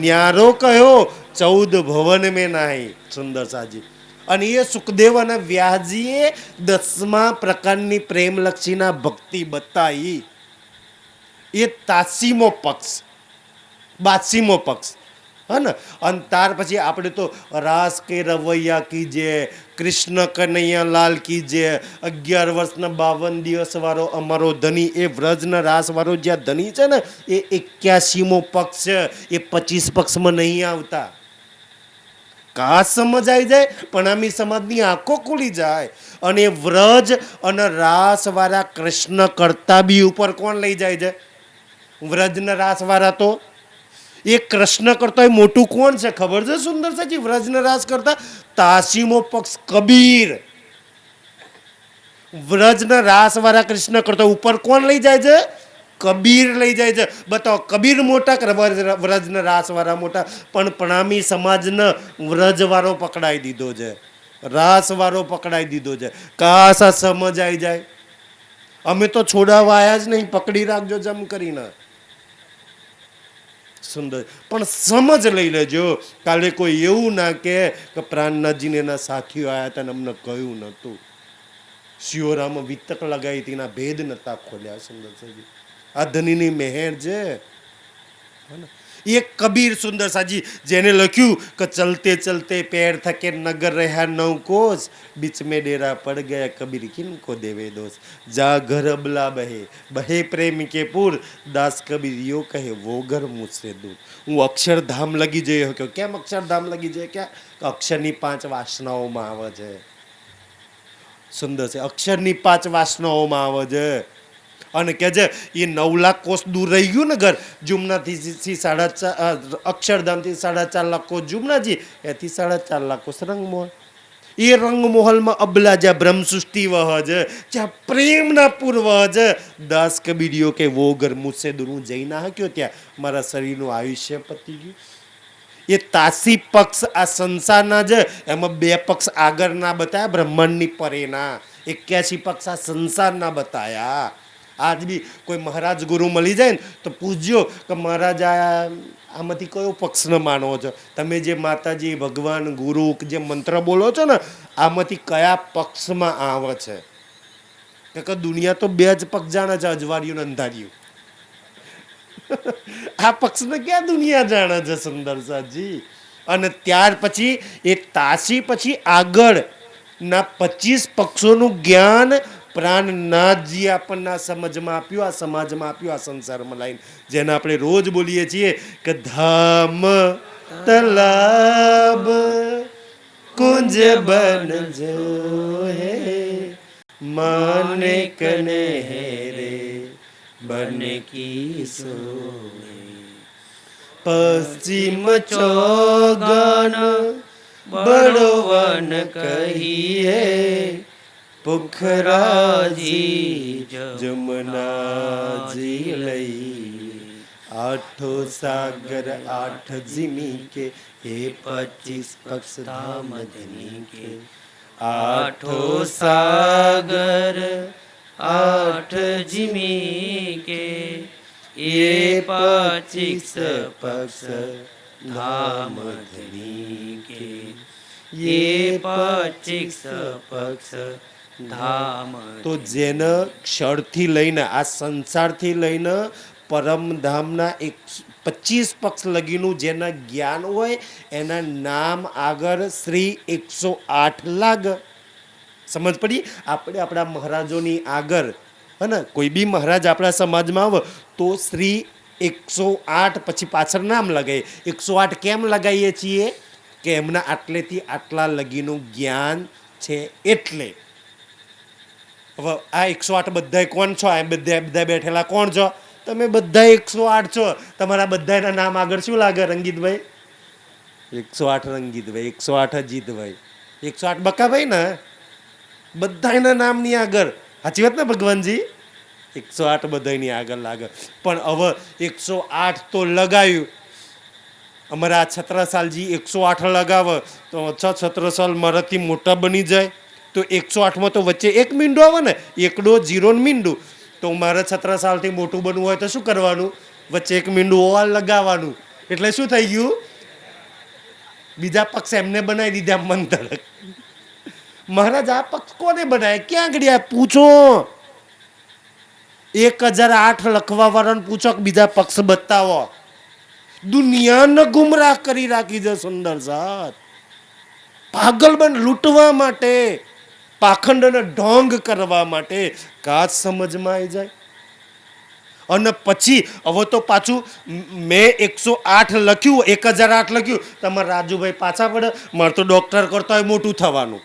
ન્યારો કયો, 14 ભવન મેં નાહી. સુંદર સાજી. અને એ સુખદેવ અને વ્યાસજીએ 10મા પ્રકારની પ્રેમલક્ષીના ભક્તિ બતાવી. એ 83મો પક્ષ, 82મો પક્ષ, હે ને. અને ત્યાર પછી આપણે તો રાસ કે રવૈયા કીજે, કૃષ્ણ કનૈયા લાલ કીજે, 11 વર્ષના 52 દિવસ વાળો અમારો ધની, એ વ્રજના રાસ વાળો જ્યાં ધની છે ને, એ 81મો પક્ષ છે. એ 25 પક્ષમાં નહીં આવતા. કાશ સમજ આવી જાય, પ્રણામી સમાજની આંખો ખુલી જાય. અને વ્રજ અને રાસ વાળા કૃષ્ણ કરતા બી ઉપર કોણ લઈ જાય છે? વ્રજના રાસ વાળા. તો એ કૃષ્ણ કરતા મોટું કોણ છે ખબર છે સુંદર સાજી? વ્રજના રાસ કરતા 83મો પક્ષ કબીર. વ્રજના રાસ વાળા કૃષ્ણ કરતા ઉપર કોણ લઈ જાય છે? કબીર લઈ જાય છે. બતાવો, કબીર મોટા કે વ્રજના રાસ વાળા મોટા? પણ પ્રણામી સમાજને વ્રજવાળો પકડાઈ દીધો છે, રાસ વાળો પકડાઈ દીધો છે. કાશ આ સમજ આવી જાય. અમે તો છોડાવા આવ્યા જ નહીં, પકડી રાખજો જમ કરીને. સુંદર. પણ સમજ લઈ લેજો, કાલે કોઈ એવું ના કે પ્રાણનાથજીને એના સાથીઓ આવ્યા હતા ને અમને કહ્યું નહોતું. શિયોરામાં વિતક લગાવી હતી, એના ભેદ નતા ખોલ્યા. સુંદર સાજી આ ધનીની મહેર છે. એક કબીર સુંદર સાજી જેને લખ્યું કે ચલતે ચલતે પેર થકે નગર રહ્યા નવ કોસ, बीच में डेरा पड़ गया कबीर किनको देवे दोष, जा घर अबला बहे बहे प्रेम के पूर, दास कबीर यो कहे वो घर मुझसे दूर. હું અક્ષરધામ લગી જયો કે કેમ અક્ષરધામ લગી જાય? ક્યાં? અક્ષરની 5 વાસનાઓમાં આવે છે. સુંદર છે. અક્ષરની 5 વાસનાઓમાં આવે છે. અને કે છે એ 9 લાખ કોસ દૂર રહી ગયું ને ઘર, જુમનાથી 4.5 અક્ષરધામથી 4.5 લાખ કોસ જુમનાજી, એથી 4.5 લાખ કોસ રંગમોહલ. એ રંગમોહલમાં અબલા જ્યાં બ્રહ્મ સૃષ્ટિ વહ છે, જ્યાં પ્રેમના પૂર્વ છે, દાસ કબીરીઓ કે વો ઘર મુझसे दूर. હું જઈ ના શક્યો ત્યાં, મારા શરીરનું આયુષ્ય પતી ગયું. એ તાસી પક્ષ આ સંસારના છે, એમાં 2 પક્ષ આગળના બતાયા, બ્રહ્માંડની પરેના. 81 પક્ષ આ સંસારના બતાયા. આજ બી કોઈ મહારાજ ગુરુ મળી જાય ને તો પૂછજો કે મહારાજ આમાંથી કયો પક્ષને માનો છો તમે? જે માતાજી, ભગવાન, ગુરુ જે મંત્ર બોલો છો ને, આમાંથી કયા પક્ષમાં આવે છે? કે દુનિયા તો 2 જ પક્ષ જાણે છે, અજવાળિયું ને અંધારિયું. આ પક્ષને ક્યાં દુનિયા જાણે છે? સુંદર સાજી. અને ત્યાર પછી એ તાસી પછી આગળ ના 25 પક્ષોનું જ્ઞાન પ્રાણનાથજી આપણને સમજમાં આપ્યું, આ સમાજમાં આપ્યું, આ સંસારમાં લાઈન, જેને આપણે રોજ બોલીએ છીએ કે ધામ તલાબ કુંજ બન જો હે માને કને રે બન કી સોએ, પશ્ચિમ ચોગન બડો વન કહીએ, પોખરાજી જમનાજી લઈ, 8 સાગર 8 જીમી કે, એ 25 પક્ષ ધામ ધની કે, 8 સાગર 8 જીમી કે, એ 25 પક્ષ ધામ ધની કે, એ 25 પક્ષ ધામ. તો જેને ક્ષળથી લઈને આ સંસારથી લઈને પરમધામના 25 પક્ષ લગીનું જેના જ્ઞાન હોય એના નામ આગળ શ્રી 108 લાગ. સમજ પડી? આપણે આપણા મહારાજોની આગળ હે ને, કોઈ બી મહારાજ આપણા સમાજમાં આવે તો શ્રી 108 પછી પાછળ નામ લગાવીએ. 108 કેમ લગાવીએ છીએ? કે એમના આટલેથી આટલા લગીનું જ્ઞાન છે એટલે. હવે આ 108 બધાય કોણ છો? આ બધા બેઠેલા કોણ છો? તમે બધા 108 છો. તમારા બધાના નામ આગળ શું લાગે? રંગીતભાઈ 108, રંગીતભાઈ 108, અજીતભાઈ 108, બકાભાઈ ને બધાના નામની આગળ. સાચી વાત ને ભગવાનજી? 108 બધાની આગળ લાગે. પણ હવે 108 તો લગાવ્યું, અમારા છત્રસાલજી 108 લગાવે તો છત્રસાલ મારાથી મોટા બની જાય તો 108માં તો વચ્ચે 1 મીંડો આવે ને, 1 0 મીંડું. તો મારે છત્રસાલથી મોટું બનવું હોય તો શું કરવાનું? વચ્ચે 1 મીંડું ઓવા લગાવવાનું. એટલે શું થઈ ગયું? બીજા પક્ષ એમને બનાવી દીધા મંત્ર. મહારાજ આ પક્ષ કોને બનાવે? ક્યાં ગયા પૂછો? 1008 લખવા વાળાને પૂછો કે બીજા પક્ષ બતાવો. દુનિયાને ગુમરાહ કરી રાખી છે. સુંદર સાથ પાગલ બન લૂંટવા માટે, પાખંડને ઢોંગ કરવા માટે. કાચ સમજમાં આવી જાય. અને પછી હવે તો પાછું મેં 108 લખ્યું, 1008 લખ્યું, તમારા રાજુભાઈ પાછા પડે, મારે તો ડોક્ટર કરતા હોય મોટું થવાનું.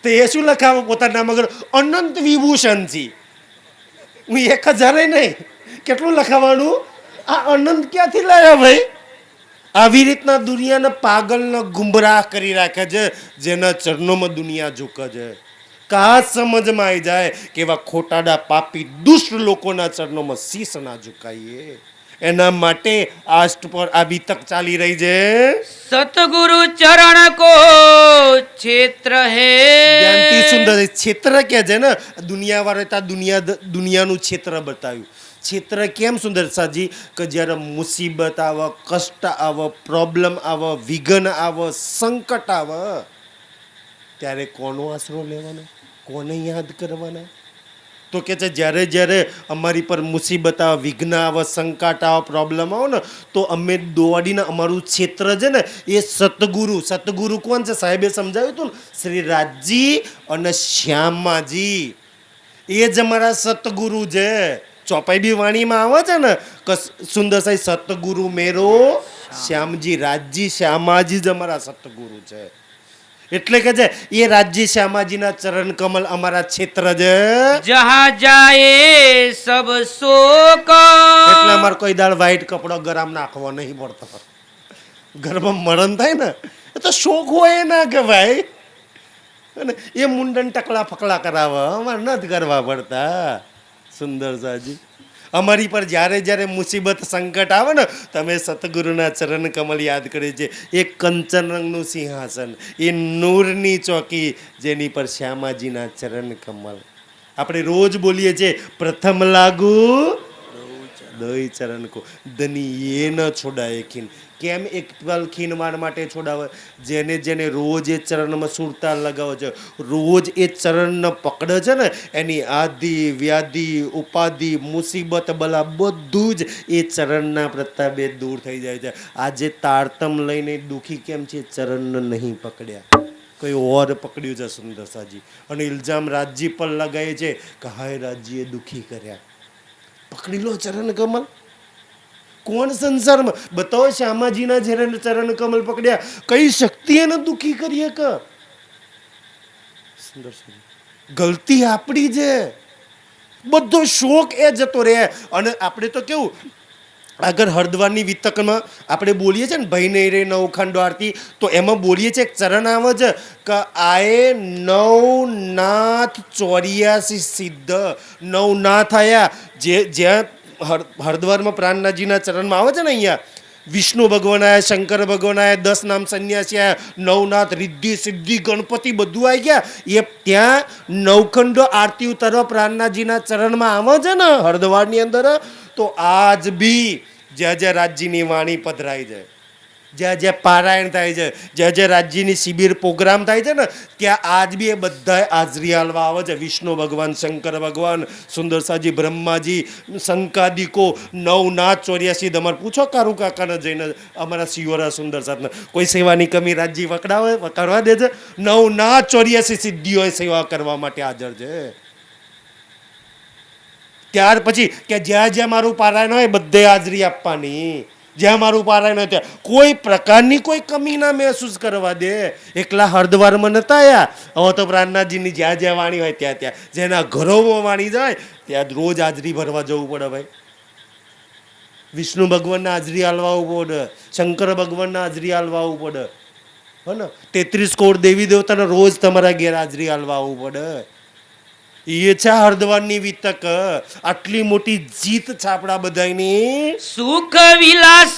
તો એ શું લખાવો પોતાના નામ આગળ? અનંત વિભૂષણજી. હું 1000 નહીં, કેટલું લખાવાનું? આ અનંત ક્યાંથી લાયા ભાઈ? આવી રીતના દુનિયાને પાગલને ગુમરાહ કરી રાખે છે, જેના ચરણોમાં દુનિયા ઝૂકે છે. કા સમજમાં આવી જાય કે એવા ખોટાડા પાપી દુષ્ટ લોકોના ચરણોમાં શીશ ના ઝુકાઈએ. એના માટે આષ્ટ પર આ વિતક ચાલી રહી છે. सतगुरु चरण को क्षेत्र ધ્યાનથી है સુંદર છે. ક્ષેત્ર કે છે ને દુનિયા વાળા દુનિયાનું ક્ષેત્ર બતાવ્યું. ક્ષેત્ર કેમ સુંદર સાજી કે જ્યારે મુસીબત આવે, કષ્ટ આવે, પ્રોબ્લેમ આવે, વિઘ્ન આવે, સંકટ આવે, ત્યારે કોનો આશરો લેવાનો, કોને યાદ કરવાના? તો કે છે જ્યારે જ્યારે અમારી પર મુસીબત આવે, વિઘ્ન આવે, સંકટ આવે, પ્રોબ્લેમ આવે ને, તો અમે દોડીને અમારું ક્ષેત્ર છે ને એ સતગુરુ કોણ છે? સાહેબે સમજાવ્યું હતું ને, શ્રી રાજજી અને શ્યામાજી, એ જ અમારા સતગુરુ છે. ચોપાઈ બી વાણીમાં આવે છે ને કે સુંદર સાહેબ સતગુરુ મેરો શ્યામજી, રાજજી શ્યામાજી જ અમારા સતગુરુ છે. એટલે કે છે એ રાજજી શ્યામાજીના ચરણ કમલ અમારા ક્ષેત્ર છે. जहाँ जाए सब शोक એટલે અમારે કોઈ દાળ વ્હાઈટ કપડો ગરમ નાખવો નહીં પડતો. ઘરમાં મરણ થાય ને એ તો શોખ હોય ના કે ભાઈ, અને એ મુંડન ટકલા ફકલા કરાવે, અમારે નથી કરવા પડતા. સુંદર સાજી અમારી પર જ્યારે જ્યારે મુસીબત સંકટ આવે ને, તમે સતગુરુના ચરણ કમલ યાદ કરે છે. એ કંચન રંગનું સિંહાસન, એ નૂરની ચોકી, જેની પર શ્યામાજીના ચરણ કમલ. આપણે રોજ બોલીએ છીએ પ્રથમ લાગુ દઈ ચરણ કો દની એ ન છોડાય ખીન. કેમ એક પલ ખીનવાડ માટે છોડાવે? જેને જેને રોજ એ ચરણમાં સુરતાલ લગાવે છે, રોજ એ ચરણને પકડે છે ને, એની આદિ વ્યાધિ ઉપાધિ મુસીબત બલા બધું જ એ ચરણના પ્રતાપે દૂર થઈ જાય છે. આજે તારતમ લઈને દુઃખી કેમ છે? ચરણને નહીં પકડ્યા, કોઈ ઓર પકડ્યું છે સુંદર સાજી, અને ઇલ્ઝામ રાજજી પર લગાવે છે કે હાય રાજજીએ દુઃખી કર્યા. પકડી લો ચરણ કમલ. કોણ સંસારમાં બતાવો શ્યામાજીના ચરણ કમલ પકડ્યા, કઈ શક્તિ એને દુઃખી કરીએ કે? સુંદર સાજી ગલતી આપણી છે, બધો શોક એ જતો રહે. અને આપણે તો કેવું આગળ હરદ્વારની વિતકમાં આપણે બોલીએ છીએ ને ભાઈ નહીં રે નવખંડો આરતી, તો એમાં બોલીએ છીએ એક ચરણ આવે છે કે આએ નવનાથ 84 સિદ્ધ. નવનાથ આયા, જ્યાં હરદ્વારમાં પ્રાણનાથજીના ચરણમાં આવે છે ને, અહીંયા વિષ્ણુ ભગવાન આયા, શંકર ભગવાન આયા, 10 નામ સંન્યાસી આયા, નવનાથ રિદ્ધિ સિદ્ધિ ગણપતિ બધું આવી ગયા. એ ત્યાં નવખંડો આરતી ઉતારવા પ્રાણનાથજીના ચરણમાં આવે છે ને હરદ્વારની અંદર. તો આજ બી જ્યાં જ્યાં રાજજીની વાણી પધરાઈ જાય, જ્યાં જ્યાં પારાયણ થાય છે, જ્યાં જ્યાં રાજજીની શિબિર પ્રોગ્રામ થાય છે ને, ત્યાં આજ બી એ બધા હાજરી હાલવા આવે છે. વિષ્ણુ ભગવાન, શંકર ભગવાન, સુંદર સાજી, બ્રહ્માજી, શંકાદિકો, નવનાથ 84. તમારે પૂછો કારું કાકાને જઈને અમારા શિવરા સુંદર સાથને કોઈ સેવાની કમી રાજજી વકડવા દે છે? નવનાથ 84 સિદ્ધિઓ સેવા કરવા માટે હાજર છે. ત્યાર પછી કે જ્યાં જ્યાં મારું પારાયણ હોય બધે હાજરી આપવાની, જ્યાં મારું પારાયણ હોય ત્યાં કોઈ પ્રકારની કોઈ કમી ના મહેસૂસ કરવા દે. એકલા હરદ્વારમાં નતા આયા, હવે તો પ્રાણનાથજીની જ્યાં જ્યાં વાણી હોય ત્યાં ત્યાં, જેના ઘરોમાં વાણી જાય ત્યાં રોજ હાજરી ભરવા જવું પડે ભાઈ. વિષ્ણુ ભગવાનના હાજરી હાલવા પડે, શંકર ભગવાનના હાજરી હાલવા પડે, હે ને 33 કરોડ દેવી દેવતાને રોજ તમારા ઘેર હાજરી હાલવા આવવું પડે. એ છે હરદ્વારની વિતક. આટલી મોટી જીત છે આપણા બધાની. સુખ વિલાસ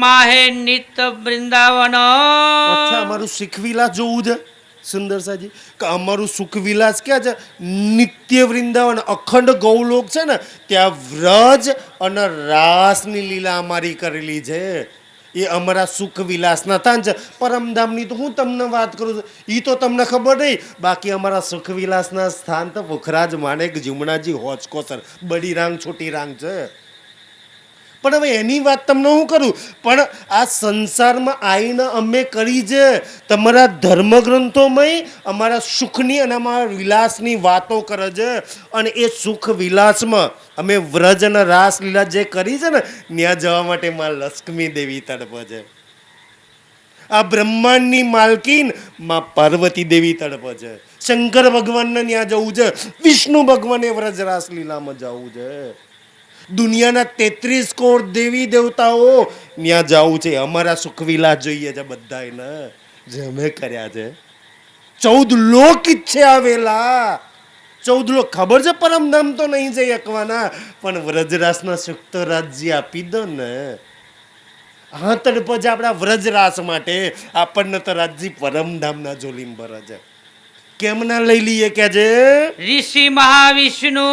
માહે નિત વૃંદાવન. અચ્છા, અમારું સુખ વિલાસ જોવું છે સુંદર સાજી કે અમારું સુખ વિલાસ ક્યાં છે? નિત્ય વૃંદાવન, અખંડ ગૌલોક છે ને, ત્યાં વ્રજ અને રાસની લીલા અમારી કરેલી છે. એ અમારા સુખ વિલાસના થાન છે. પરમધામની તો હું તમને વાત કરું છું, એ તો તમને ખબર નહીં. બાકી અમારા સુખ વિલાસના સ્થાન તો પુખરાજ, માણેક, જીમણાજી, હોચકોસર, બડી રાંગ, છોટી રાંગ છે. પણ હવે એની વાત તમને હું કરું, પણ આ સંસારમાં આવીને અમે કરી છે તમારા ધર્મગ્રંથોમાં અમારા સુખની અને અમારા વિલાસની વાતો કરે છે. અને એ સુખ વિલાસમાં અમે વ્રજ અને રાસ લીલા જે કરી છે ને, ત્યાં જવા માટે માં લક્ષ્મી દેવી તડપે છે. આ બ્રહ્માંડની માલકીન માં પાર્વતી દેવી તડપે છે. શંકર ભગવાનને ત્યાં જવું છે, વિષ્ણુ ભગવાને વ્રજ રાસ લીલામાં જવું છે. દુનિયાના 33 કરોડ દેવી દેવતાઓ ત્યાં જવું છે. અમારા સુખ વિલાસ જોઈએ છે બધાને, જે અમે કર્યા છે. 14 લોક ઈચ્છે આવેલા, 14 લોક ખબર છે પરમધામ તો નહીં જઈ શકવાના, પણ વ્રજરાસના સુખ તો રાજ્ય આપી દો ને. હા તડપજ આપણા વ્રજરાસ માટે આપણને તો રાજ્ય પરમધામના જોલીમ ભરે છે. કેમ ના લઈ લઈએ કે છે ઋષિ મહાવિષ્ણુ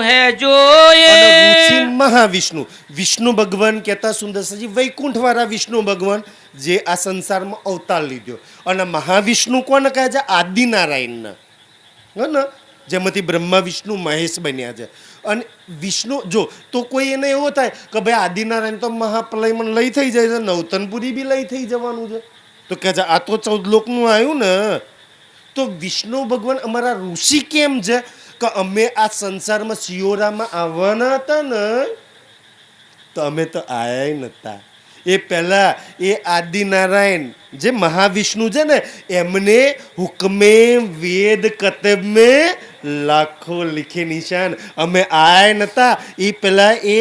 હે અને જોયે ઋષિ મહાવિષ્ણુ વિષ્ણુ ભગવાન કહેતા સુંદરસાજી વૈકુંઠ વાળા વિષ્ણુ ભગવાન જે આ સંસારમાં અવતાર લીધો. અને મહાવિષ્ણુ કોને કહે છે? આદિનારાયણના, હે ને, જેમાંથી બ્રહ્મા વિષ્ણુ મહેશ બન્યા છે. અને વિષ્ણુ જો તો કોઈ એને એવો થાય કે ભાઈ આદિનારાયણ તો મહાપ્રલયમાં લઈ થઈ જાય છે, નવતનપુરી બી લઈ થઈ જવાનું છે, તો કહે છે આ તો 14 લોકનું આવ્યું ને. તો વિષ્ણુ ભગવાન અમારા ઋષિ કેમ છે કે અમે આ સંસારમાં શિયોરામાં આવવાના હતા ને, તો અમે તો આયા નતા. એ પહેલા એ આદિનારાયણ જે મહાવિષ્ણુ છે ને એમને હુકમે વેદ કતબ में લાખો લીખે નિશાન અમે આય નતા. એ પહેલા એ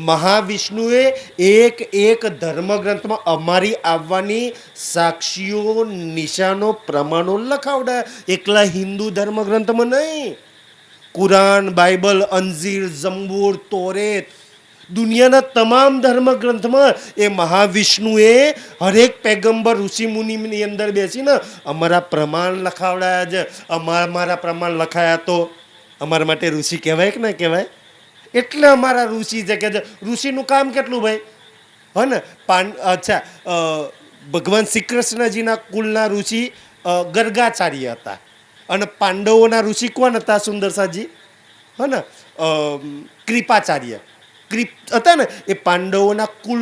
મહાવિષ્ણુએ એક એક ધર્મગ્રંથમાં અમારી આવવાની સાક્ષીઓ નિશાનો પ્રમાણો લખાવડાયા. એકલા હિન્દુ ધર્મગ્રંથમાં નહીં, કુરાન, બાઇબલ, અંજીર, જંબૂર, તોરેત, દુનિયાના તમામ ધર્મગ્રંથમાં એ મહાવિષ્ણુએ હરેક પેગંબર ઋષિ મુનિની અંદર બેસીને અમારા પ્રમાણ લખાવડાયા છે. અમારા પ્રમાણ લખાયા તો અમારા માટે ઋષિ કહેવાય કે ના કહેવાય? એટલે અમારા ઋષિ છે કે ઋષિનું કામ કેટલું ભાઈ, હે ને. અચ્છા, ભગવાન શ્રી કૃષ્ણજીના કુલના ઋષિ ગર્ગાચાર્ય હતા. અને પાંડવોના ઋષિ કોણ હતા સુંદરસાજી? હે ને, કૃપાચાર્ય હતા ને, એ પાંડવોના કુલ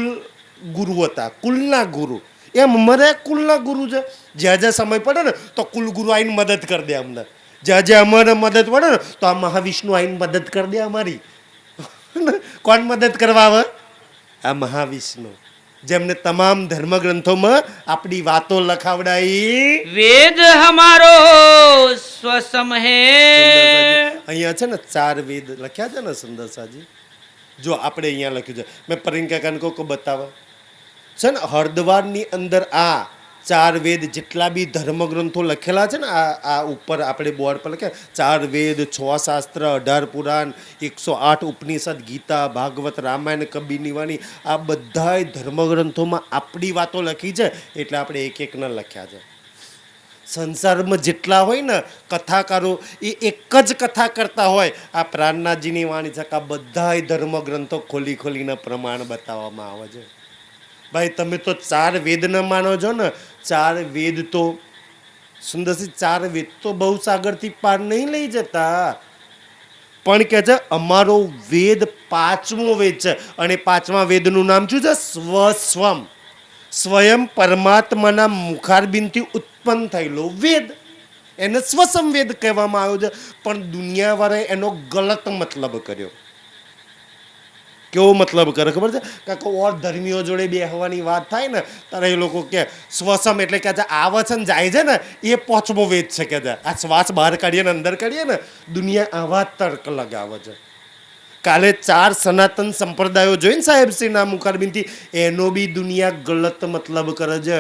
ગુરુ હતા, કુલના ગુરુ. એમ અમારે કુલના ગુરુ છે. જ્યાં જ્યાં સમય પડે ને તો કુલ ગુરુ આવીને મદદ કરી દે અમને. જ્યાં જ્યાં અમારે મદદ પડે ને તો આ મહાવિષ્ણુ આવીને મદદ કરી દે અમારી. કોણ મદદ કરવા આવે? આ મહાવિષ્ણુ, જેમને તમામ ધર્મગ્રંથોમાં આપણી વાતો લખાવડાઈ. વેદ હમારો સ્વસમ હે. અહીંયા છે ને 4 વેદ લખ્યા છે ને સુંદરસાજી. જો આપણે અહીંયા લખ્યું છે, મેં પરિણ કાકાને કહું બતાવો છે ને, હરદ્વારની અંદર આ 4 વેદ જેટલા બી ધર્મગ્રંથો લખેલા છે ને, આ ઉપર આપણે બોર્ડ પર લખ્યા 4 વેદ, 6 શાસ્ત્ર, 18 પુરાણ, 108 ઉપનિષદ, ગીતા, ભાગવત, રામાયણ, કબીરની વાણી, આ બધાય ધર્મગ્રંથોમાં આપણી વાતો લખી છે. એટલે આપણે એક એકના લખ્યા છે. સંસારમાં જેટલા હોય ને કથાકારો એ એક જ કથા કરતા હોય. આ પ્રાણનાથજીની વાણી છે કે આ બધાય ધર્મગ્રંથો ખોલી ખોલીને પ્રમાણ બતાવવામાં આવે છે. ભાઈ તમે તો 4 વેદને માનો છો ને, 4 વેદ તો સુંદરસિંહ 4 વેદ તો બહુ સાગરથી પાર નહીં લઈ જતા. પણ કે છે અમારો વેદ 5મો વેદ છે. અને 5મા વેદનું નામ શું છે? સ્વસ્વમ. સ્વયં પરમાત્માના મુખારબિંદથી ઉત્પન્ન થયેલો વેદ, એને સ્વસમ વેદ કહેવામાં આવ્યો છે. પણ દુનિયાવાળાએ એનો ગલત મતલબ કર્યો. કેવો મતલબ કરે ખબર છે? કાંઈક ઓર ધર્મીઓ જોડે બેહવાની વાત થાય ને ત્યારે એ લોકો કે સ્વસમ એટલે કે આ વચન જાય છે ને એ 5મો વેદ છે કે આ શ્વાસ બહાર કાઢીએ ને અંદર કાઢીએ ને, દુનિયા આવા તર્ક લગાવે છે. કાલે 4 સનાતન સંપ્રદાયો જોઈને સાહેબ શ્રીના મુખારબિંદથી એનો બી દુનિયા ગલત મતલબ કરે છે.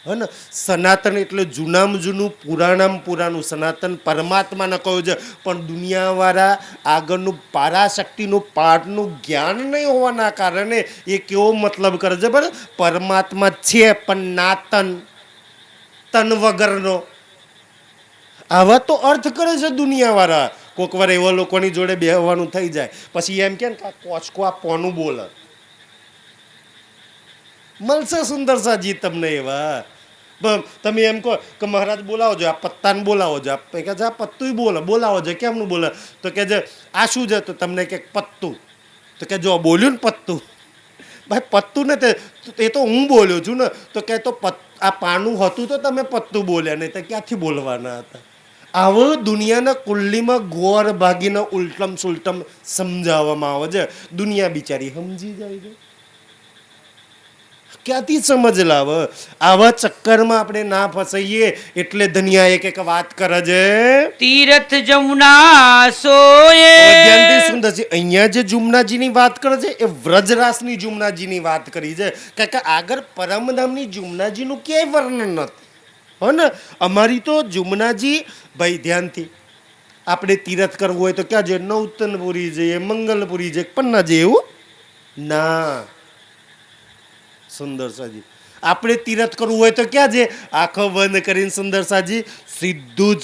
હે ને, સનાતન એટલે જૂનામાં જૂનું, પુરાણામાં પુરાણું. સનાતન પરમાત્માને કહ્યું છે. પણ દુનિયાવાળા આગળનું પારાશક્તિનું પાઠનું જ્ઞાન નહીં હોવાના કારણે એ કેવો મતલબ કરે છે? બરાબર, પરમાત્મા છે પણ નાતન, તન વગરનો, આવા તો અર્થ કરે છે દુનિયાવાળા. કોઈક વાર એવા લોકોની જોડે બેહવાનું થઈ જાય પછી એમ કે કોચકો આ પોનું બોલે. મળશે સુંદરસાજી તમને એવા. તમે એમ કહો કે મહારાજ બોલાવો છો, આ પત્તાને બોલાવો છો, કહે છે આ પત્તું બોલાવો છો. કેમનું બોલે? તો કે છે આ શું છે? તો તમને કે પત્તું. તો કે જો બોલ્યું ને પત્તું. ભાઈ પત્તું ને એ તો હું બોલ્યો છું ને. તો કે તો આ પાનું હતું તો તમે પત્તું બોલ્યા, નહીં તો ક્યાંથી બોલવાના હતા? આવો દુનિયાના કુલ્લીમાં ગોર ભાગીને ઉલટમ સુલટમ સમજાવવામાં આવે છે. દુનિયા બિચારી સમજી જાય છે. ક્યાંથી સમજ લાવે? આવા ચક્કરમાં આપણે ના ફસાઈએ એટલે ધનિયા એક વાત કરે છે. તીર્થ જમુના સોયે. ધ્યાનથી સુંદર છે. અહીંયા જે જુમનાજીની વાત કરે છે એ વ્રજરાસની જુમનાજીની વાત કરી છે. કારણ કે આગળ પરમધામની જુમનાજીનું ક્યાંય વર્ણન નથી. હો ને, અમારી તો જુમનાજી ભાઈ ધ્યાનથી આપણે તીરથ કરવું હોય તો ક્યાં જઈએ? નૌતનપુરી જઈએ, મંગલપુરી જઈએ, પન્ના જઈએ એવું ના. સુંદર સાજી, આપણે તીરથ કરવું હોય તો ક્યાં જઈએ? આંખો બંધ કરીને સુંદર સાજી સીધું જ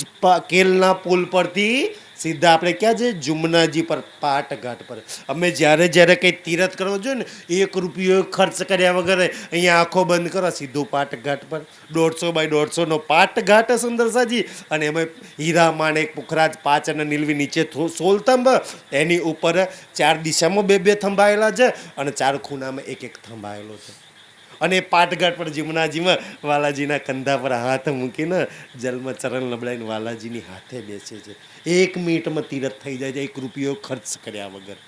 કેલના પુલ પરથી સીધા આપણે ક્યાં જઈએ? જુમનાજી પર, પાટઘાટ પર. અમે જ્યારે જ્યારે કંઈ તીરથ કરવો જોઈએ ને, 1 રૂપિયો ખર્ચ કર્યા વગર અહીંયા આંખો બંધ કરો, સીધું પાટઘાટ પર. 150 બાય 150 પાટઘાટ સુંદર સાજી. અને એમાં હીરા માણેક પુખરાજ 5 અને નીલવી નીચે 16 થંભ, એની ઉપર 4 દિશામાં 2 થંભાયેલા છે અને 4 ખૂણામાં 1 થંભાયેલો છે. અને પાટઘાટ પર જમનાજીમાં વાલાજીના કંધા પર હાથ મૂકીને જલમાં ચરણ લબડાઈને વાલાજીની હાથે બેસે છે. 1 મિનિટમાં તીરથ થઈ જાય છે, 1 રૂપિયો ખર્ચ કર્યા વગર.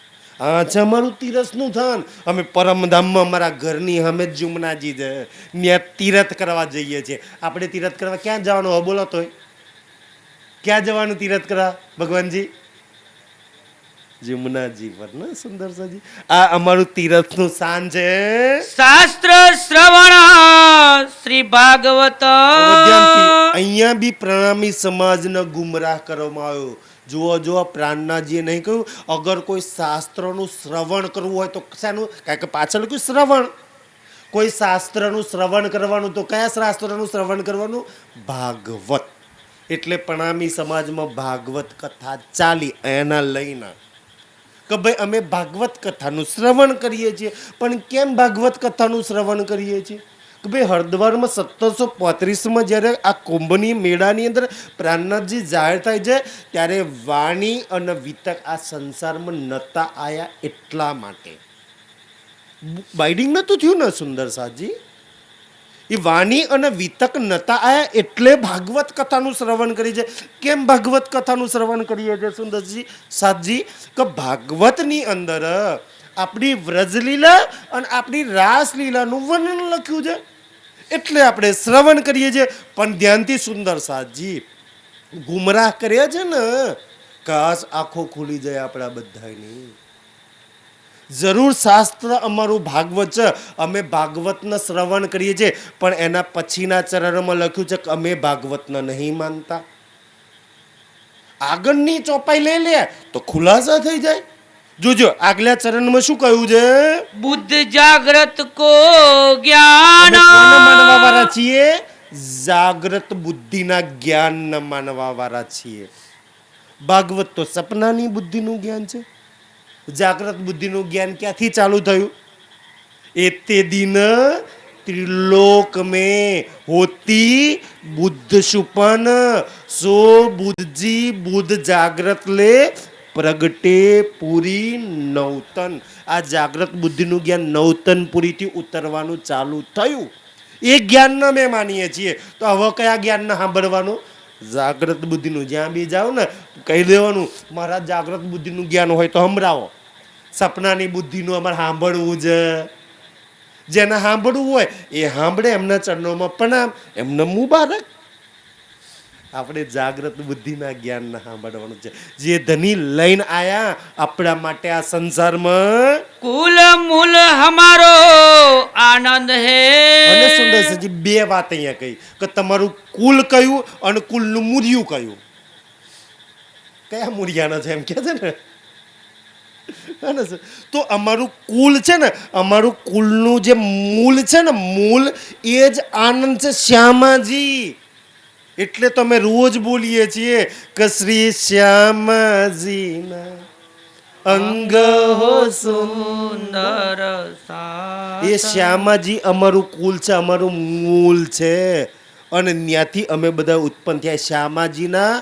આ છે અમારું તીરથનું થાન. અમે પરમધામમાં અમારા ઘરની અમે જ જુમનાજી છે, ત્યાં તીરથ કરવા જઈએ છીએ. આપણે તીરથ કરવા ક્યાં જવાનું હોય બોલો? તોય ક્યાં જવાનું તીરથ કરવા ભગવાનજી? જમનાજી પર ને સુંદર સાજી. આ અમારું તીરથનું સ્થાન છે. શાસ્ત્ર શ્રવણ શ્રી ભાગવત. અહીંયા બી પ્રણામી સમાજને ગુમરાહ કરવામાં આવ્યો. જુઓ પ્રાણનાજીએ નહીં કહ્યું અગર કોઈ શાસ્ત્રનું શ્રવણ કરવું હોય તો શાનું? કારણ કે પાછળ કોઈ શ્રવણ, કોઈ શાસ્ત્રનું શ્રવણ કરવાનું. તો કયા શાસ્ત્રનું શ્રવણ કરવાનું? ભાગવત. એટલે પ્રણામી સમાજમાં ભાગવત કથા ચાલી. એના લઈને કે ભાઈ અમે ભાગવત કથાનું શ્રવણ કરીએ છીએ. પણ કેમ ભાગવત કથાનું શ્રવણ કરીએ છીએ? કે ભાઈ હરિદ્વારમાં 1735માં જ્યારે આ કુંભની મેળાની અંદર પ્રાણનાથજી જાહેર થાય છે ત્યારે વાણી અને વિતક આ સંસારમાં નતા આયા એટલા માટે. બાઇડિંગ નહોતું થયું ને સુંદર સાજી? એ વાણી અને વિતક નતા આયા એટલે ભાગવત કથાનું શ્રવણ કરી છે. કેમ ભાગવત કથાનું શ્રવણ કરીએ છીએ સુંદરજી સાજી? કે ભાગવતની અંદર આપણી વ્રજલીલા અને આપણી રાસલીલાનું વર્ણન લખ્યું છે એટલે આપણે શ્રવણ કરીએ છીએ. પણ ધ્યાનથી સુંદર સાજી ગુમરાહ કર્યા છે ને, કાશ આંખો ખુલી જાય આપણા બધાની. જરૂર શાસ્ત્ર અમારું ભાગવત છે, અમે ભાગવતને શ્રવણ કરીએ છીએ, પણ એના પછીના ચરણમાં લખ્યું છે કે અમે ભાગવતને નહીં માનતા. આગળની ચોપાઈ લઈ લે તો ખુલાસા થઈ જાય. જોજો આગલા ચરણમાં શું કહ્યું છે? બુદ્ધ જાગ્રત કો જ્ઞાન. કોને માનવા વાળા છીએ? જાગ્રત બુદ્ધિના જ્ઞાનને માનવા વાળા છીએ. ભાગવત તો સપનાની બુદ્ધિનું જ્ઞાન છે. જાગ્રત બુદ્ધિનું જ્ઞાન ક્યાંથી ચાલુ થયું? એતે દિન त्रिलोक में होती बुद्ध सुपन सो बुद्धजी बुद्ध जागृत ले प्रगटे पूरी नौतन. આ જાગ્રત બુદ્ધિનું જ્ઞાન નૌતનપુરીથી ઉતરવાનું ચાલુ થયું. એ જ્ઞાનને અમે માનીએ છીએ. તો હવે કયા જ્ઞાનને સાંભળવાનું? જાગ્રત બુદ્ધિનું. જ્યાં બી જાઓ ને કહી દેવાનું મારા જાગ્રત બુદ્ધિનું જ્ઞાન હોય તો સંભળાવો. સપનાની બુદ્ધિનું અમારે સાંભળવું છે. જેને સાંભળવું હોય એ સાંભળે, એમના ચરણોમાં પ્રણામ, એમને મુબારક. આપણે જાગ્રત બુદ્ધિના જ્ઞાનને સાંભળવાનું છે. જે ધની લઈને આયા આપણા માટે આ સંસારમાં. કુલ મૂલ હમારો આનંદ હે. અને સુંદર સજી બે વાત અહીંયા કહી કે તમારું કુલ કયું અને કુલનું મૂર્યું કયું. કયા મૂર્યાના છે એમ કે છે ને. તો અમારું કુલ છે ને, અમારું કુલનું જે મૂળ છે ને, મૂળ એ જ આનંદ છે શ્યામાજી. એટલે તો અમે રોજ બોલીએ છીએ કે શ્રી શ્યામાજીના અંગ હો સુંદર સા. એ શ્યામાજી અમારું કુલ છે, અમારું મૂળ છે. અને ત્યાંથી અમે બધા ઉત્પન્ન થયા. શ્યામાજીના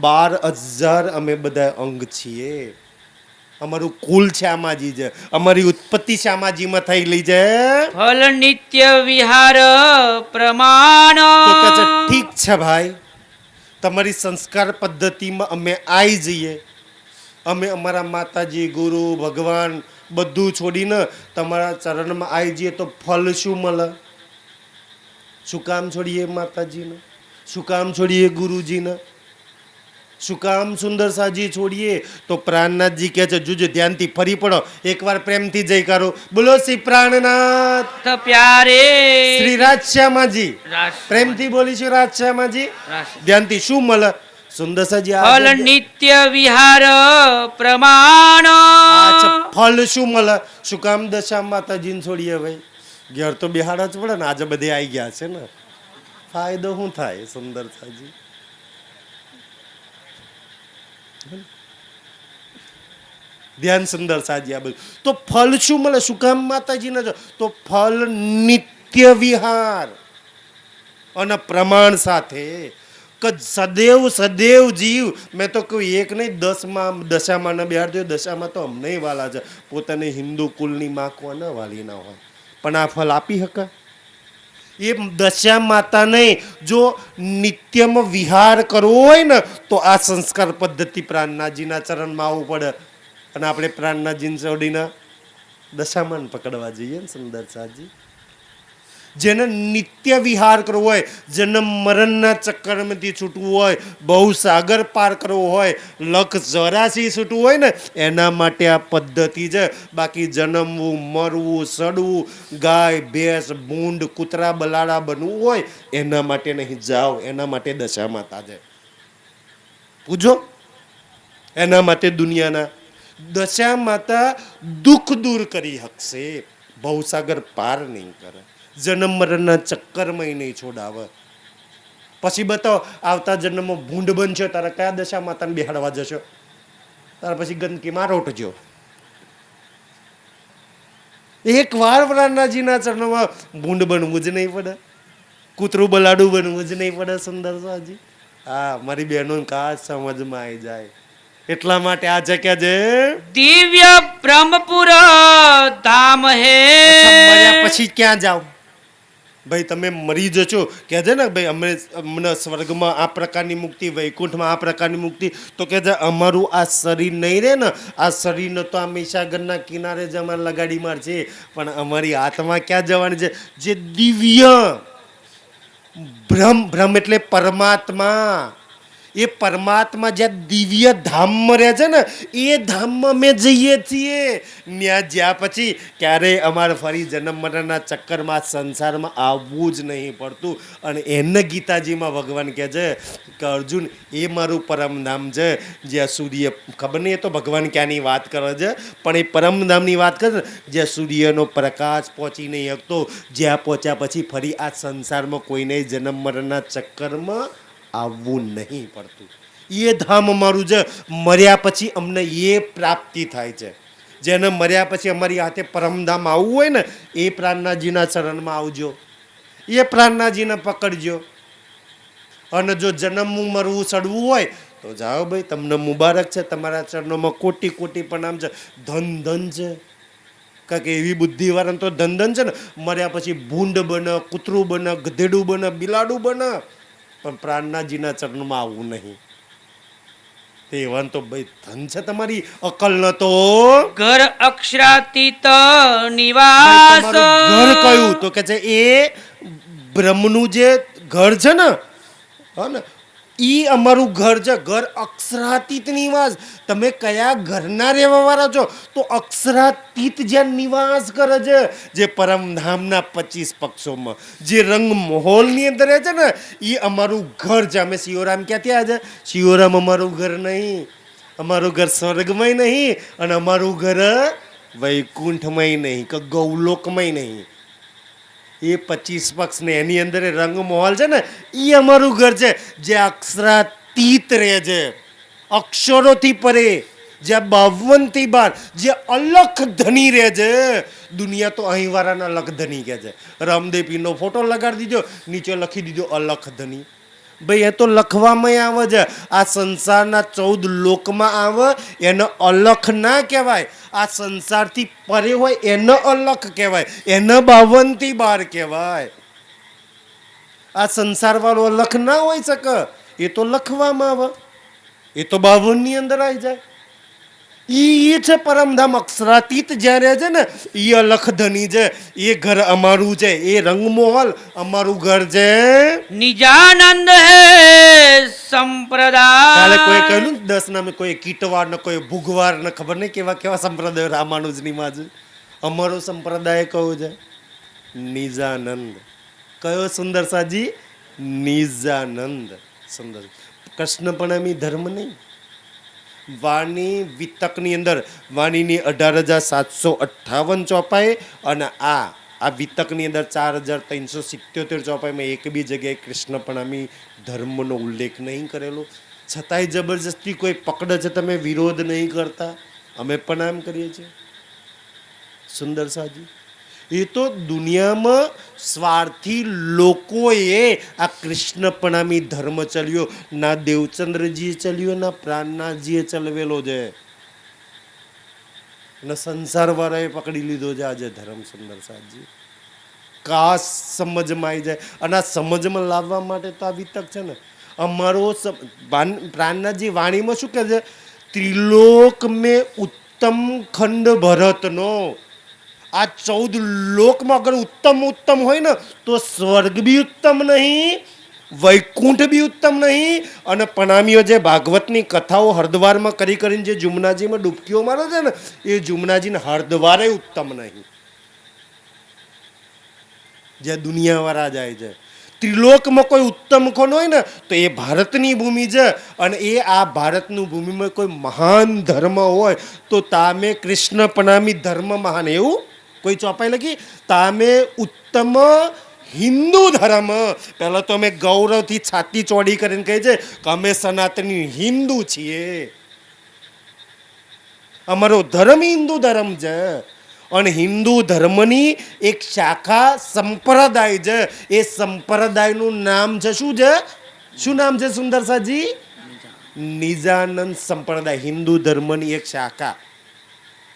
12,000 અમે બધા અંગ છીએ. અમારું કુલ શ્યામાજી છે, અમારી ઉત્પત્તિ શ્યામાજીમાં થયેલી છે. ફલ નિત્ય વિહાર પ્રમાણ. તો કહે છે ઠીક છે ભાઈ, તમારી સંસ્કાર પદ્ધતિમાં અમે આવી જઈએ. અમે અમારા માતાજી, ગુરુ, ભગવાન બધું છોડીને તમારા ચરણમાં આવી જઈએ તો ફલ શું મળે? શું કામ છોડીએ માતાજીને? શું કામ છોડીએ ગુરુજીને? શું કામ સુંદર સાજી છોડીએ? તો પ્રાણનાથજી કહે છે, જોજો ધ્યાનથી ફરી પડો, એકવાર પ્રેમથી જય કરો. બોલો શ્રી પ્રાણનાથ પ્યારે શ્રી રાજશ્યામાજી. પ્રેમથી બોલીશું રાજશ્યામાજી. ધ્યાનથી શું મળે? સુંદરસાજી આ ફલ નિત્ય વિહાર પ્રમાણ અચ્છા, ફળ શું મળે? શું કામ દશા માતાજીને છોડીએ ભાઈ? ઘેર તો બિહાડ જ પડે ને, આજે બધે આવી ગયા છે ને, ફાયદો શું થાય? સુંદરસાજી ધ્યાન સુંદરસાજી આ બધું તો ફળ શું મળે? શું કામ માતાજીને જો? તો ફળ નિત્ય વિહાર અને પ્રમાણ સાથે કે સદૈવ સદૈવ જીવ. મેં તો કહ્યું એક નહીં, 10માં દશામાં ન બિહાર દો. દશામાં તો અમને વાલા છે, પોતાની હિન્દુ કુલની માં કોને વાલી ના હોય, પણ આ ફળ આપી શકે? એ દશા માતાને જો નિત્યમાં વિહાર કરવો હોય ને તો આ સંસ્કાર પદ્ધતિ પ્રાણનાથજીના ચરણમાં આવવું પડે. અને આપણે પ્રાણનાથજીને છોડીને દશામાન પકડવા જઈએ ને સુંદરસાજી. જેને નિત્ય વિહાર કરવો હોય, જન્મ મરણના ચક્કરમાંથી છૂટવું હોય, બહુ સાગર પાર કરવો હોય, લખ 84 છૂટવું હોય ને, એના માટે આ પદ્ધતિ છે. બાકી જન્મવું, મરવું, સડવું, ગાય ભેંસ ભૂંડ કૂતરા બલાડા બનવું હોય એના માટે નહીં. જાઓ, એના માટે દશા માતા છે. પૂછો, એના માટે દુનિયાના દશા માતા દુઃખ દૂર કરી શકશે, ભવસાગર પાર નહીં કરે, જન્મ મરણના ચક્કરમાં નહીં છોડાવે. પછી બતાવો, આવતા જન્મમાં ભૂંડ બનશો તારે કયા દશા માતાને બેહાડવા જશો? તારે પછી ગંદકીમાં રોટજો. એક વાર પ્રાણનાથજીના ચરણોમાં ભૂંડ બનવું જ નહીં પડે, કૂતરું બલાડું બનવું જ નહીં પડે. સુંદરસાજી હા, મારી બહેનો કાચ સમજમાં આવી જાય. એટલા માટે આ જગ્યા છે દિવ્ય બ્રહ્મપુર ધામ હે. મર્યા પછી ક્યાં જાવ ભાઈ? તમે મરી જશો કે છે ને ભાઈ અમને સ્વર્ગમાં આ પ્રકારની મુક્તિ, વૈકુંઠમાં આ પ્રકારની મુક્તિ. તો કે છે અમારું આ શરીર નહીં રહે ને, આ શરીરને તો આ મહીસાગરના કિનારે જ અમારે લગાડી મારશે, પણ અમારી આત્મા ક્યાં જવાની છે? જે દિવ્ય બ્રહ્મ એટલે પરમાત્મા, એ પરમાત્મા જ્યાં દિવ્ય ધામમાં રહે છે ને, એ ધામમાં અમે જઈએ છીએ. ત્યાં જ્યાં પછી ક્યારેય અમારે ફરી જન્મ મરણના ચક્કરમાં સંસારમાં આવવું જ નહીં પડતું. અને એને ગીતાજીમાં ભગવાન કહે છે કે અર્જુન, એ મારું પરમધામ છે જ્યાં સૂર્ય, ખબર નહીં એ તો ભગવાન ક્યાંની વાત કરે છે, પણ એ પરમધામની વાત કરે છે જ્યાં સૂર્યનો પ્રકાશ પહોંચી નહીં શકતો, જ્યાં પહોંચ્યા પછી ફરી આ સંસારમાં કોઈને જન્મ મરણના ચક્કરમાં આવવું નહીં પડતું. એ ધામ અમારું છે. મર્યા પછી અમને એ પ્રાપ્તિ થાય છે. જેને મર્યા પછી અમારી હાથે પરમધામ આવવું હોય ને, એ પ્રાણનાથજીના ચરણમાં આવજો, એ પ્રાણનાથજીને પકડજો. અને જો જન્મવું મરવું સડવું હોય તો જાઓ ભાઈ, તમને મુબારક છે, તમારા ચરણોમાં કોટી કોટી પ્રણામ છે. ધન ધન છે, કારણ કે એવી બુદ્ધિવાળાને તો ધન ધન છે ને. મર્યા પછી ભૂંડ બને, કૂતરું બને, ગધેડું બને, બિલાડું બને, પણ પ્રાણનાથજીના ચરણમાં આવવું નહીં. તેવાન તો ભાઈ ધન છે તમારી અકલ ન તો. ઘર અક્ષરાતીત નિવાસ. ઘર કયું? તો કે છે એ બ્રહ્મનું જે ઘર છે ને, હા ને, ઈ અમારું ઘર છે. ઘર અક્ષરાતીત નિવાસ. તમે કયા ઘરના રહેવા વાળા છો? તો અક્ષરાતીત જ્યાં નિવાસ કરે છે, જે પરમધામના 25 પક્ષોમાં, જે રંગ મહોલની અંદર રહે છે ને, એ અમારું ઘર છે. અમે શિવરામ ક્યાંથી આવ્યા છે? શિવરામ અમારું ઘર નહીં, અમારું ઘર સ્વર્ગમાંય નહીં, અને અમારું ઘર વૈકુંઠમાંય નહીં કે ગૌલોકમાંય નહીં. એ 25 પક્ષ ને એની અંદર રંગ મહોલ છે ને, એ અમારું ઘર છે. જે અક્ષરાતીત રહે છે, અક્ષરોથી પરે, જ્યાં 52 થી 12, જે અલખ ધની રહે છે. દુનિયા તો અહીં વાળાના અલખ ધની કહે છે. રામદેવપીરનો ફોટો લગાડી દીધો, નીચે લખી દીધો અલખ ધની. ભાઈ એ તો લખવામાં આવે છે. આ સંસારના 14 લોકમાં આવે એને અલખ ના કહેવાય. આ સંસારથી પરે હોય એને અલખ કહેવાય, એને 52 થી 12 કહેવાય. આ સંસાર વાળો અલખ ના હોય શકે, એ તો લખવામાં આવે, એ તો 52 ની અંદર આવી જાય. એ છે પરમધામ. અક્ષરાતીત જ્યાં રહે છે ને, એ અલખ ધની છે. એ ઘર અમારું છે, એ રંગમોહલ અમારું ઘર છે. નિજાનંદ હે સંપ્રદાય. કાલે કોઈ કહ્યું ને 10 નામે, કોઈ કીટવાર ને કોઈ ભૂગવાર ને, ખબર નહીં કેવા કેવા સંપ્રદાય રામાનુજની માં છે. અમારો સંપ્રદાય કયો છે? નિજાનંદ. કયો સુંદરસાજી? નિજાનંદ. સુંદર. કૃષ્ણ પ્રણામી ધર્મ નહીં. વાણી વિતકની અંદર વાણીની 18,758 ચોપાઈ અને આ વિતકની અંદર 4,377 ચોપાઈમાં એક બી જગ્યાએ કૃષ્ણ પ્રણામી ધર્મનો ઉલ્લેખ નહીં કરેલો. છતાંય જબરજસ્તી કોઈ પકડે છે, તમે વિરોધ નહીં કરતા, અમે પ્રણામ કરીએ છીએ. સુંદર સાજી, એ તો દુનિયામાં સ્વાર્થી લોકોએ આ કૃષ્ણ પ્રણામી ધર્મ ચલ્યો. ના દેવચંદ્રજીએ ચલ્યો, ના પ્રાણનાથજીએ ચલવેલો છે, અને સંસારવાળાએ પકડી લીધો છે આજે ધર્મ. સુંદર સાજી, કાશ સમજમાં આવી જાય. અને આ સમજમાં લાવવા માટે તો આ વિતક છે ને. અમારો પ્રાણનાથજી વાણીમાં શું કહે છે? ત્રિલોક મેં ઉત્તમ ખંડ ભરતનો. આ 14 લોકમાં અગર ઉત્તમ હોય ને તો સ્વર્ગ બી ઉત્તમ નહીં, વૈકુંઠ બી ઉત્તમ નહીં, અને પ્રણામીઓ જે ભાગવતની કથાઓ હરદ્વારમાં કરીને જે જુમનાજીમાં ડૂબકીઓ મારે છે ને, એ જુમનાજીને હરદ્વારે ઉત્તમ નહીં, જે દુનિયાવાળા જાય છે. ત્રિલોકમાં કોઈ ઉત્તમ કોણ હોય ને તો એ ભારતની ભૂમિ છે. અને એ આ ભારતનું ભૂમિમાં કોઈ મહાન ધર્મ હોય તો તામે કૃષ્ણ પ્રણામી ધર્મ મહાન. એવું કોઈ ચોપાઈ લખી, તામે ઉત્તમ હિન્દુ ધર્મ. પહેલા તો અમે ગૌરવથી છાતી ચોડી કરીને કહે છે કે અમે સનાતની હિન્દુ છીએ, અમારો ધર્મ હિન્દુ ધર્મ છે. અને હિન્દુ ધર્મની એક શાખા સંપ્રદાય છે. એ સંપ્રદાયનું નામ છે શું છે? શું નામ છે સુંદરસાજી? નિજાનંદ સંપ્રદાય. હિન્દુ ધર્મની એક શાખા.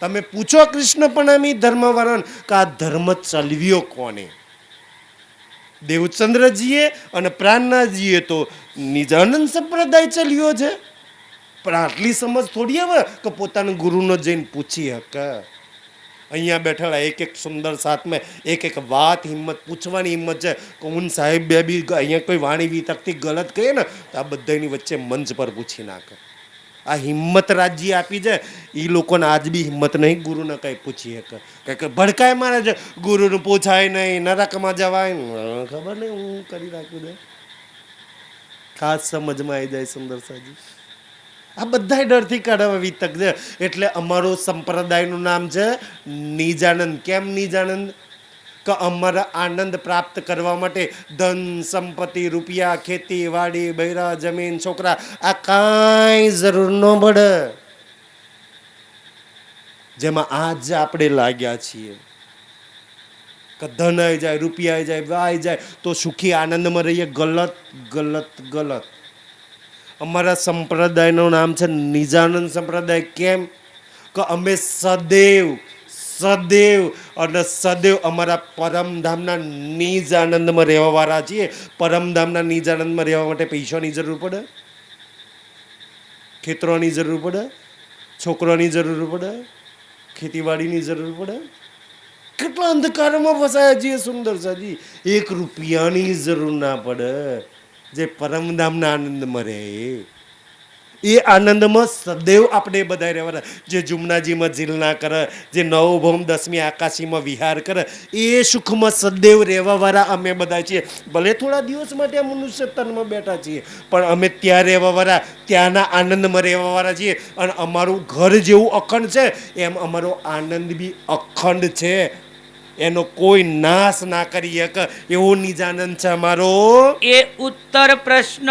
તમે પૂછો કૃષ્ણ પ્રણામી ધર્મવાળાને કે આ ધર્મ ચલવ્યો કોને? દેવચંદ્રજીએ અને પ્રાણનાથજીએ તો નિજાનંદ સંપ્રદાય ચલ્યો છે. પણ આટલી સમજ થોડી આવે કે પોતાના ગુરુનો જઈને પૂછી હકે. અહીંયા બેઠેલા એક સુંદર સાથમાં એક વાત હિંમત પૂછવાની હિંમત છે કે હું સાહેબ બે બી અહીંયા કોઈ વાણી વિતકથી ગલત કહે ને તો આ બધાની વચ્ચે મંચ પર પૂછી નાખે. આ હિંમત રાજ્ય આપી છે, એ લોકોને આજ બી હિંમત નહીં ગુરુને કંઈ પૂછી શકે કે ભડકાય મારે છે. ગુરુને પૂછાય નહીં, નરકમાં જવાય, ખબર નહીં હું કરી નાખ્યું છે. ખાસ સમજમાં આવી જાય સુંદર સાજી. આ બધા ડરથી કાઢવા વિતક છે. એટલે અમારો સંપ્રદાયનું નામ છે નિજાનંદ. કેમ નિજાનંદ? કે અમારા આનંદ પ્રાપ્ત કરવા માટે ધન સંપત્તિ, રૂપિયા, ખેતી વાડી, બૈરા, જમીન, છોકરા આ કાંઈ જરૂર ન પડે. જેમાં આજ આપણે લાગ્યા છીએ કે ધન આવી જાય, રૂપિયા આવી જાય, આવી જાય તો સુખી આનંદમાં રહીએ. ગલત ગલત ગલત. અમારા સંપ્રદાયનું નામ છે નિજાનંદ સંપ્રદાય. કેમ? કે અમે સદૈવ અને સદૈવ અમારા પરમધામના નિજ આનંદમાં રહેવાવાળા છીએ. પરમધામના નિજ આનંદમાં રહેવા માટે પૈસાની જરૂર પડે, ખેતરોની જરૂર પડે, છોકરોની જરૂર પડે, ખેતીવાડીની જરૂર પડે. કેટલા અંધકારમાં ફસાયા છીએ સુંદર સાજી. 1 રૂપિયાની જરૂર ના પડે. જે પરમધામના આનંદમાં રહે એ આનંદમાં સદૈવ આપણે બધા રહેવાના. જે જુમનાજીમાં જીલના કરે, જે નવભૌમ 10મી આકાશીમાં વિહાર કરે, એ સુખમાં સદૈવ રહેવાવાળા અમે બધા છીએ. ભલે થોડા દિવસ માટે આ મનુષ્ય તનમાં બેઠા છીએ, પણ અમે ત્યાં રહેવાવાળા, ત્યાંના આનંદમાં રહેવાવાળા છીએ. અને અમારું ઘર જેવું અખંડ છે એમ અમારો આનંદ બી અખંડ છે. એનો કોઈ નાશ ના કરી શકે એવો નિજાનંદ છે અમારો. એ ઉત્તર પ્રશ્ન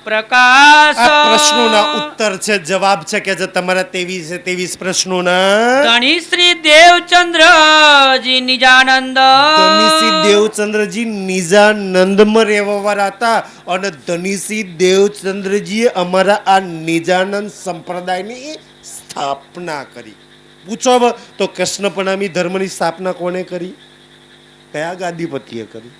પ્રકાશ. આ પ્રશ્નોના ઉત્તર છે, જવાબ છે કે જે તમારા 23 પ્રશ્નોના. ધણી શ્રી દેવચંદ્રજી નિજાનંદ. ધનીશ્રી દેવચંદ્રજી નિજાનંદમાં રહેવાવાળા હતા. અને ધનીશ્રી દેવચંદ્રજીએ અમારા આ નિજાનંદ સંપ્રદાયની સ્થાપના કરી. પૂછો તો કૃષ્ણ પ્રણામી ધર્મની સ્થાપના કોણે કરી? કયા ગાદીપતિએ કરી?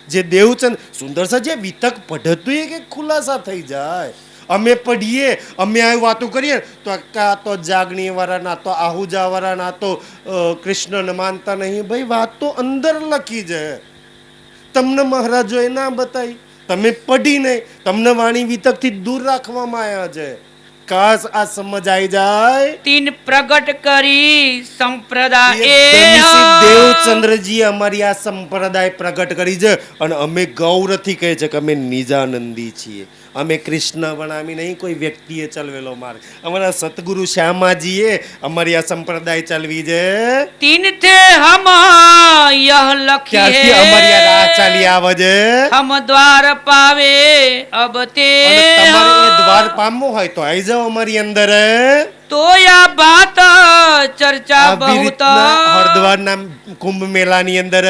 જે દેવચંદ. સુંદર સા જે વિતક પઢતું એ કે ખુલાસા થઈ જાય. અમે પઢીએ, અમે આવી વાતો કરીએ તો આ તો જાગણી વાળા, ના તો આહુજા વાળા, ના તો કૃષ્ણને માનતા નહીં. ભાઈ વાત તો અંદર લખી છે, તમને મહારાજોએ ના બતાવી, તમે પઢી નહીં, તમને વાણી વિતકથી દૂર રાખવામાં આવ્યા છે. કાશ આ સમજ આવી જાય. તીન પ્રગટ કરી સંપ્રદાય. દેવચંદ્રજી અમારી આ સંપ્રદાય પ્રગટ કરી છે. અને અમે ગૌરવથી કહે છે કે અમે નિજાનંદી છીએ. અમે કૃષ્ણ વણામી નહીં કોઈ વ્યક્તિએ ચલવેલો માર્ગ. અમારા સતગુરુ શ્યામાજીએ અમારી આ સંપ્રદાય ચલવી છે. तीन थे हम यह लखी ક્યારથી અમારી આ રાહ ચાલી है આવે છે. हम द्वार पावे अब ते અને તમારે એ દ્વાર પામવું હોય તો આવી જાઓ અમારી અંદર. तो या बात चर्चा આવી बहुत રીતના હરદ્વારના કુંભ મેળાની અંદર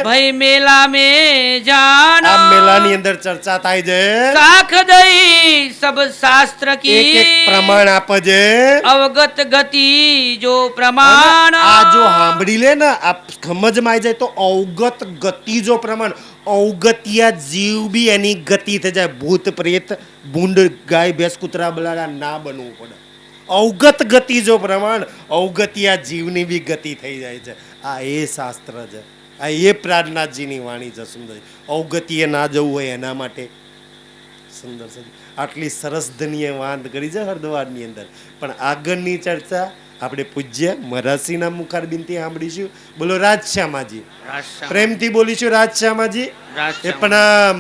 भाई मेला में जाना આ મેળાની અંદર ચર્ચા થાય છે. साख दई सब शास्त्र એક એક की પ્રમાણ આપે છે. अवगत गति जो प्रमाण અને આ જો સાંભળી લે ને આ સમજમાં આવી જાય તો અવગત ગતિ જો પ્રમાણ અવગતિયા જીવ બી એની ગતિ થઈ જાય. ભૂત પ્રેત ભૂંડ ગાય ભેંસ કૂતરા બલાડા ના બનવું પડે. અવગત ગતિ જો પ્રમાણ અવગતિયા જીવની બી ગતિ થઈ જાય છે. આ એ શાસ્ત્ર છે. આ એ પ્રાણનાથજીની વાણી છે સુંદર. અવગતિએ ના જવું હોય એના માટે સુંદર છે. આટલી સરસ ધનીય વાત કરી છે હરદ્વારની અંદર. પણ આગળની ચર્ચા આપણે પૂજ્ય મરાસીના મુખારબિનથી સાંભળીશું. બોલો રાજશ્યામાજી. राजश्याम- પ્રેમથી બોલીશું રાજશ્યામાજી. એ राजश्याम- પ્રણામ.